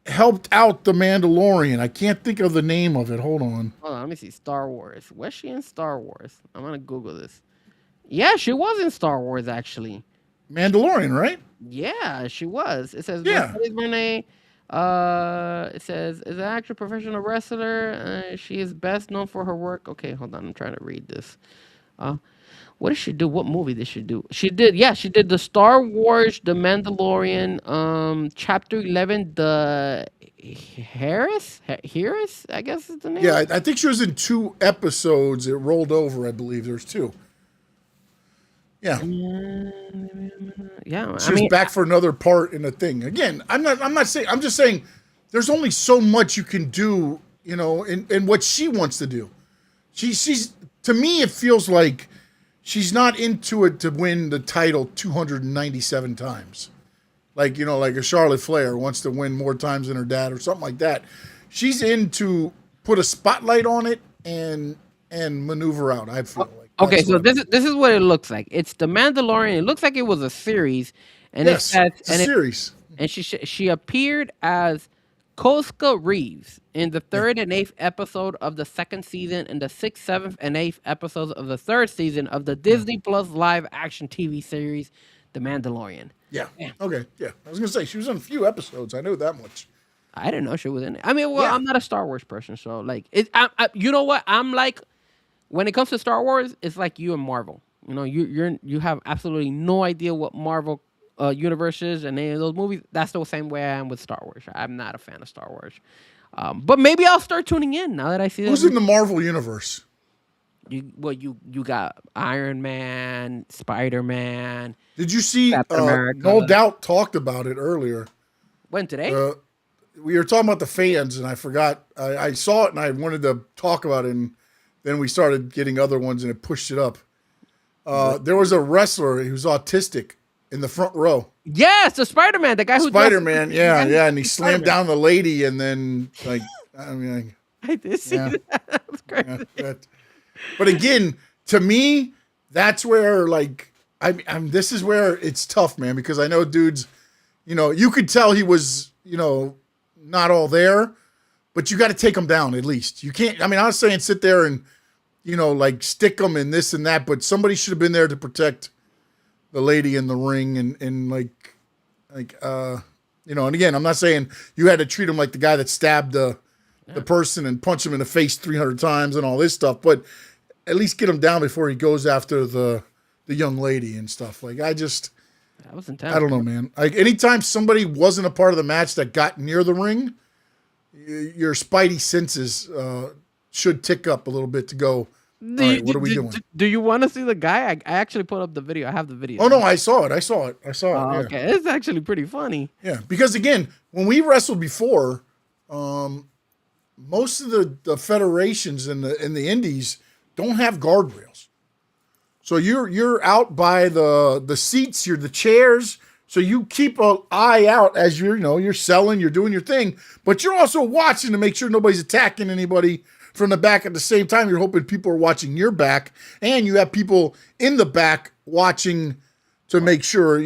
helped out the Mandalorian. I can't think of the name of it. Hold on. Hold on, let me see. Star Wars. Was she in Star Wars? I'm gonna Google this. Yeah, she was in Star Wars actually. Mandalorian, right? Yeah, she was. It says Yeah. Mercedes Renee. It says is an actor, professional wrestler. She is best known for her work. Okay, hold on. I'm trying to read this. Uh, what did she do? What movie did she do? She did. Yeah, she did the Star Wars, The Mandalorian, Chapter 11, the Harris. I guess is the name. Yeah, I think she was in 2 episodes. It rolled over, I believe. There's 2. Yeah. Yeah, She was back for another part in a thing. Again, I'm not saying, I'm just saying there's only so much you can do, in what she wants to do. She's to me it feels like she's not into it to win the title 297 times. Like, like a Charlotte Flair wants to win more times than her dad or something like that. She's in to put a spotlight on it and maneuver out, I feel like. Okay, That's so what this is what it looks like. It's the Mandalorian. It looks like it was a series, and it yes, says it's a series. and she appeared as Koska Reeves in the third and eighth episode of the second season and the sixth, seventh, and eighth episodes of the third season of the Disney Plus live action TV series, The Mandalorian. Yeah. Yeah. Okay. Yeah. I was gonna say she was in a few episodes. I know that much. I didn't know she was in it. I mean, well, Yeah. I'm not a Star Wars person, so like, you know what? I'm like, when it comes to Star Wars, it's like you and Marvel. You have absolutely no idea what Marvel universe is and any of those movies. That's the same way I am with Star Wars. I'm not a fan of Star Wars, but maybe I'll start tuning in now that I see Who's that. in the Marvel universe? You got Iron Man, Spider Man, Did you see? Captain America. No Doubt talked about it earlier. When today? We were talking about the fans, and I forgot. I saw it, and I wanted to talk about it, and then we started getting other ones, and it pushed it up. There was a wrestler who's autistic in the front row. Yes, the Spider Man, the guy who Spider Man, yeah, and he slammed Spider-Man. down the lady, and then I mean, I did see Yeah. that. That was crazy. but again, to me, that's where I'm. This is where it's tough, man, because I know dudes. You could tell he was, not all there, but you got to take him down at least. You can't. I mean, I was saying sit there and, stick them in this and that, but somebody should have been there to protect the lady in the ring and and again, I'm not saying you had to treat him like the guy that stabbed the person and punch him in the face 300 times and all this stuff, but at least get him down before he goes after the young lady and stuff. That was intense. I don't know, man. Anytime somebody wasn't a part of the match that got near the ring, your spidey senses should tick up a little bit to go, all right, what are we doing? Do you want to see the guy? I actually put up the video. I have the video. Oh, no, I saw it. Oh, Yeah. okay. It's actually pretty funny. Yeah, because again, when we wrestled before, most of the federations in the indies don't have guardrails. So you're out by the seats, you're the chairs. So you keep an eye out as you're selling, you're doing your thing, but you're also watching to make sure nobody's attacking anybody from the back at the same time. You're hoping people are watching your back, and you have people in the back watching to make sure,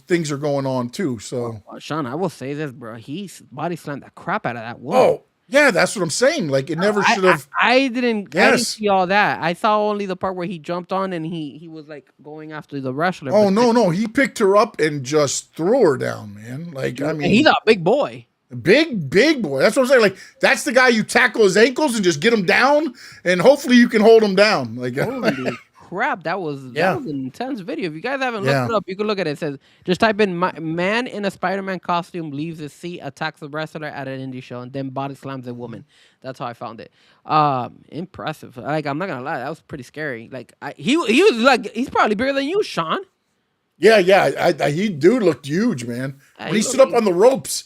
things are going on too. So, Sean, I will say this, bro. He body slammed the crap out of that woman. oh, yeah, that's what I'm saying. Like, it never should have. I didn't Yes. see all that. I saw only the part where he jumped on and he was like going after the wrestler. Oh, but no. He picked her up and just threw her down, man. Like, I and mean, he's a big boy. big boy. That's what I'm saying. Like, that's the guy you tackle his ankles and just get him down, and hopefully you can hold him down. Like, Holy crap, that was Yeah. an intense video. If you guys haven't Yeah. looked it up, you can look at it. It says just type in man in a Spider-Man costume leaves his seat, attacks the wrestler at an indie show, and then body slams a woman. That's how I found it. Impressive. Like, I'm not gonna lie, that was pretty scary. Like, he was like, he's probably bigger than you, Sean. yeah. He looked huge, man. When he he stood looked up on the ropes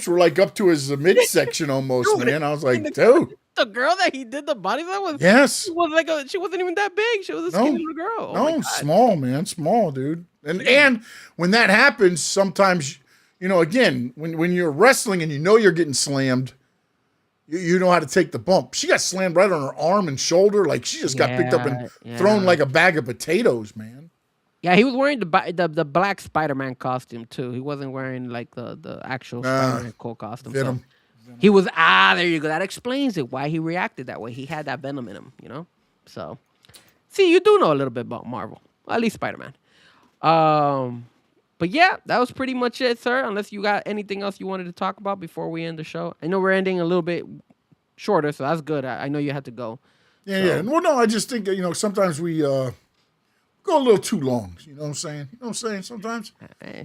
were like up to his midsection almost, Dude, man. I was like, dude, The girl that he did the body slam with, yes. she wasn't even that big. She was a skinny little girl. Oh my No, God. small, man. Small, dude. And when that happens, sometimes, again, when you're wrestling and you're getting slammed, you know how to take the bump. She got slammed right on her arm and shoulder. Like she just got picked up and thrown like a bag of potatoes, man. Yeah, he was wearing the black Spider-Man costume too. He wasn't wearing like the actual Spider-Man cool costume. Venom. So he was there you go. That explains it why he reacted that way. He had that venom in him. So see, you do know a little bit about Marvel, well, at least Spider-Man. But yeah, that was pretty much it, sir. Unless you got anything else you wanted to talk about before we end the show. I know we're ending a little bit shorter, so that's good. I know you had to go. Yeah. Well, no, I just think sometimes we go a little too long. You know what I'm saying? Sometimes.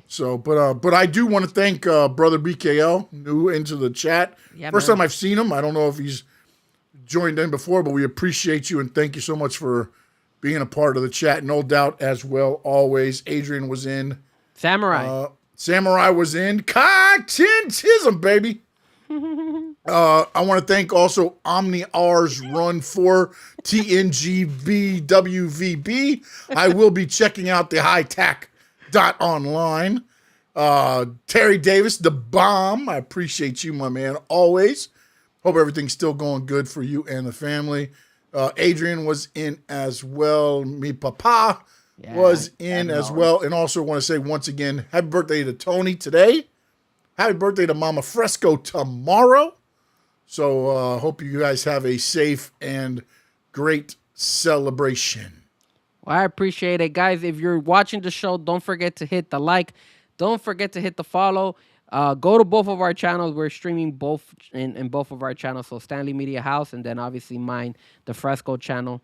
So, but I do want to thank brother BKL, new into the chat. Yeah, First time I've seen him. I don't know if he's joined in before, but we appreciate you and thank you so much for being a part of the chat. No doubt as well. Always. Adrian was in. Samurai was in. Cottontism, baby. I want to thank also Omni R's run for TNGBWVB. I will be checking out the hightack.online. Terry Davis, the bomb. I appreciate you, my man, always. Hope everything's still going good for you and the family. Adrian was in as well. Me papa was in as well. And also want to say once again, happy birthday to Tony today. Happy birthday to Mama Fresco tomorrow. So hope you guys have a safe and great celebration. Well, I appreciate it. Guys, if you're watching the show, don't forget to hit the like. Don't forget to hit the follow. Go to both of our channels. We're streaming both in both of our channels. So Stanley Media House and then obviously mine, the Fresco channel.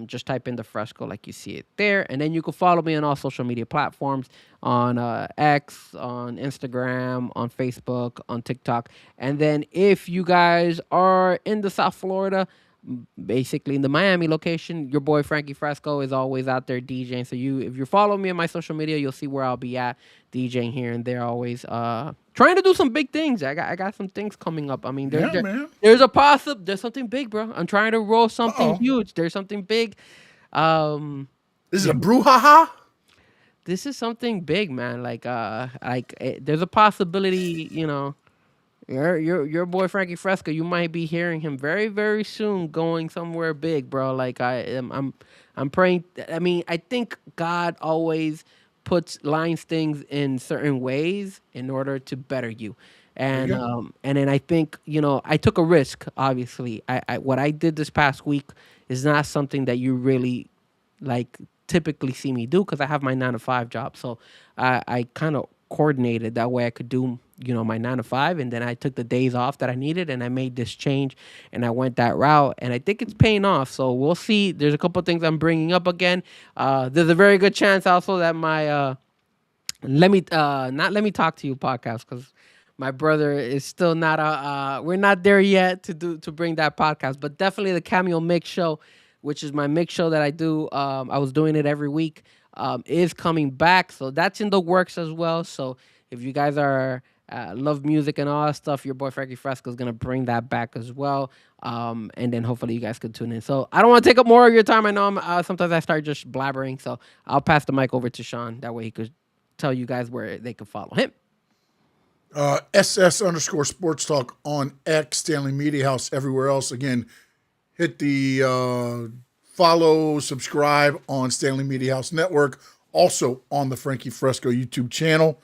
Just type in the Fresco like you see it there. And then you can follow me on all social media platforms on X, on Instagram, on Facebook, on TikTok. And then if you guys are in the South Florida, basically in the Miami location, your boy Frankie Fresco is always out there DJing. So if you follow me on my social media, you'll see where I'll be at DJing here and there. Always trying to do some big things. I got some things coming up. I mean, there's something big, bro. I'm trying to roll something huge. There's something big. This is a brouhaha. This is something big, man. There's a possibility, Your boy Frankie Fresco, you might be hearing him very, very soon going somewhere big, bro. I'm praying. I mean, I think God always lines things in certain ways in order to better you. And then I think, I took a risk, obviously. What I did this past week is not something that you really typically see me do because I have my 9-to-5 job. So I kind of coordinated that way I could do my 9-to-5, and then I took the days off that I needed and I made this change and I went that route and I think it's paying off. So we'll see. There's a couple of things I'm bringing up again. There's a very good chance also that my let me talk to you podcast, because my brother is still not we're not there yet to bring that podcast, but definitely the Cameo Mix Show, which is my mix show that I do. I was doing it every week, is coming back. So that's in the works as well. So if you guys are love music and all that stuff, your boy Frankie Fresco is going to bring that back as well. And then hopefully you guys can tune in. So I don't want to take up more of your time. I know sometimes I start just blabbering. So I'll pass the mic over to Sean. That way he could tell you guys where they can follow him. SS_sports talk on X, Stanley Media House, everywhere else. Again, hit the follow, subscribe on Stanley Media House Network. Also on the Frankie Fresco YouTube channel.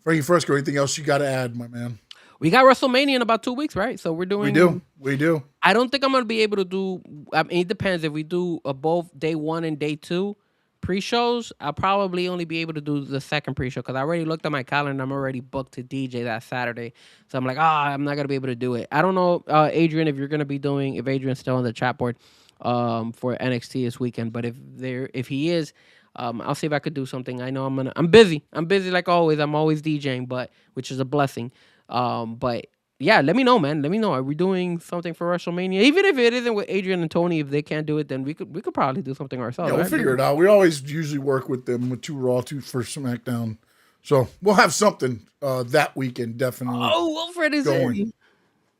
Frankie Fresco, anything else you got to add, my man? We got WrestleMania in about 2 weeks, right? So we're doing... We do. I don't think I'm going to be able to do... I mean, it depends. If we do both day 1 and day 2 pre-shows, I'll probably only be able to do the second pre-show because I already looked at my calendar and I'm already booked to DJ that Saturday. So I'm like, I'm not going to be able to do it. I don't know, Adrian, if you're going to be doing... If Adrian's still on the chat board for NXT this weekend. But if he is... I'll see if I could do something. I know I'm busy. I'm busy like always. I'm always DJing, which is a blessing. But yeah, let me know, man. Let me know. Are we doing something for WrestleMania? Even if it isn't with Adrian and Tony, if they can't do it, then we could probably do something ourselves. Yeah, we'll figure it out. We always usually work with them with 2 Raw, 2 for SmackDown. So we'll have something that weekend, definitely. Oh, Wilfred is going. there.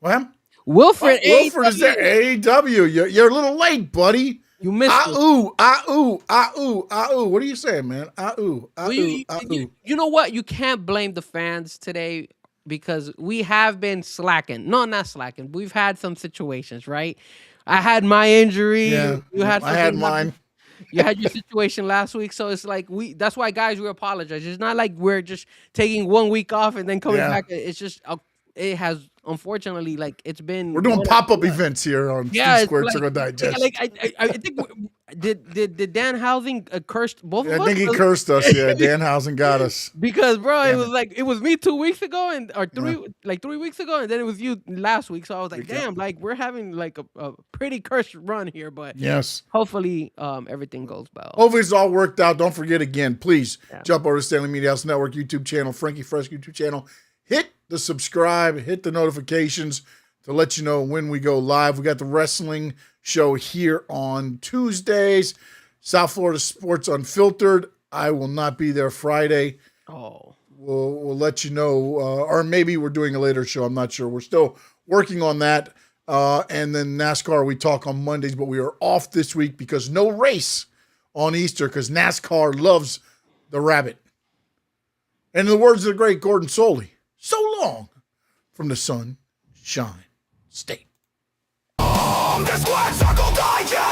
What happened? Wilfred is there. AEW. You're a little late, buddy. You missed Ah it. ooh, ah ooh, ah ooh, ah ooh. What are you saying, man? Ah ooh, ah Well, ooh, ah ooh. you know what? You can't blame the fans today because we have been slacking. No, not slacking. We've had some situations, right? I had my injury. Yeah, You had I had something mine. happen. You had your situation last week, so it's like that's why, guys, we apologize. It's not like we're just taking 1 week off and then coming Yeah, back. It's just it has, unfortunately, like it's we're been doing one after pop-up one. events here on the Yeah, it's Squared Circle like Digest. I think did Dan Housing cursed both I of us? think he cursed us. Yeah, Danhausen got us. Because bro, it Damn was it. like it was me 2 weeks ago and or Yeah. 3 weeks ago, and then it was you last week. So I was like, Yep. damn, like we're having like a pretty cursed run here, but Yes. hopefully everything goes well. Hopefully it's all worked out. Don't forget again, please Yeah. jump over to Stanley Media House Network YouTube channel, Frankie Fresh YouTube channel. Hit the subscribe, hit the notifications to let you know when we go live. We got the wrestling show here on Tuesdays. South Florida Sports Unfiltered. I will not be there Friday. Oh, We'll let you know, or maybe we're doing a later show. I'm not sure. We're still working on that. And then NASCAR, we talk on Mondays, but we are off this week because no race on Easter because NASCAR loves the rabbit. And in the words of the great Gordon Soley, so long from the Sunshine State. The Squad Circle Digest.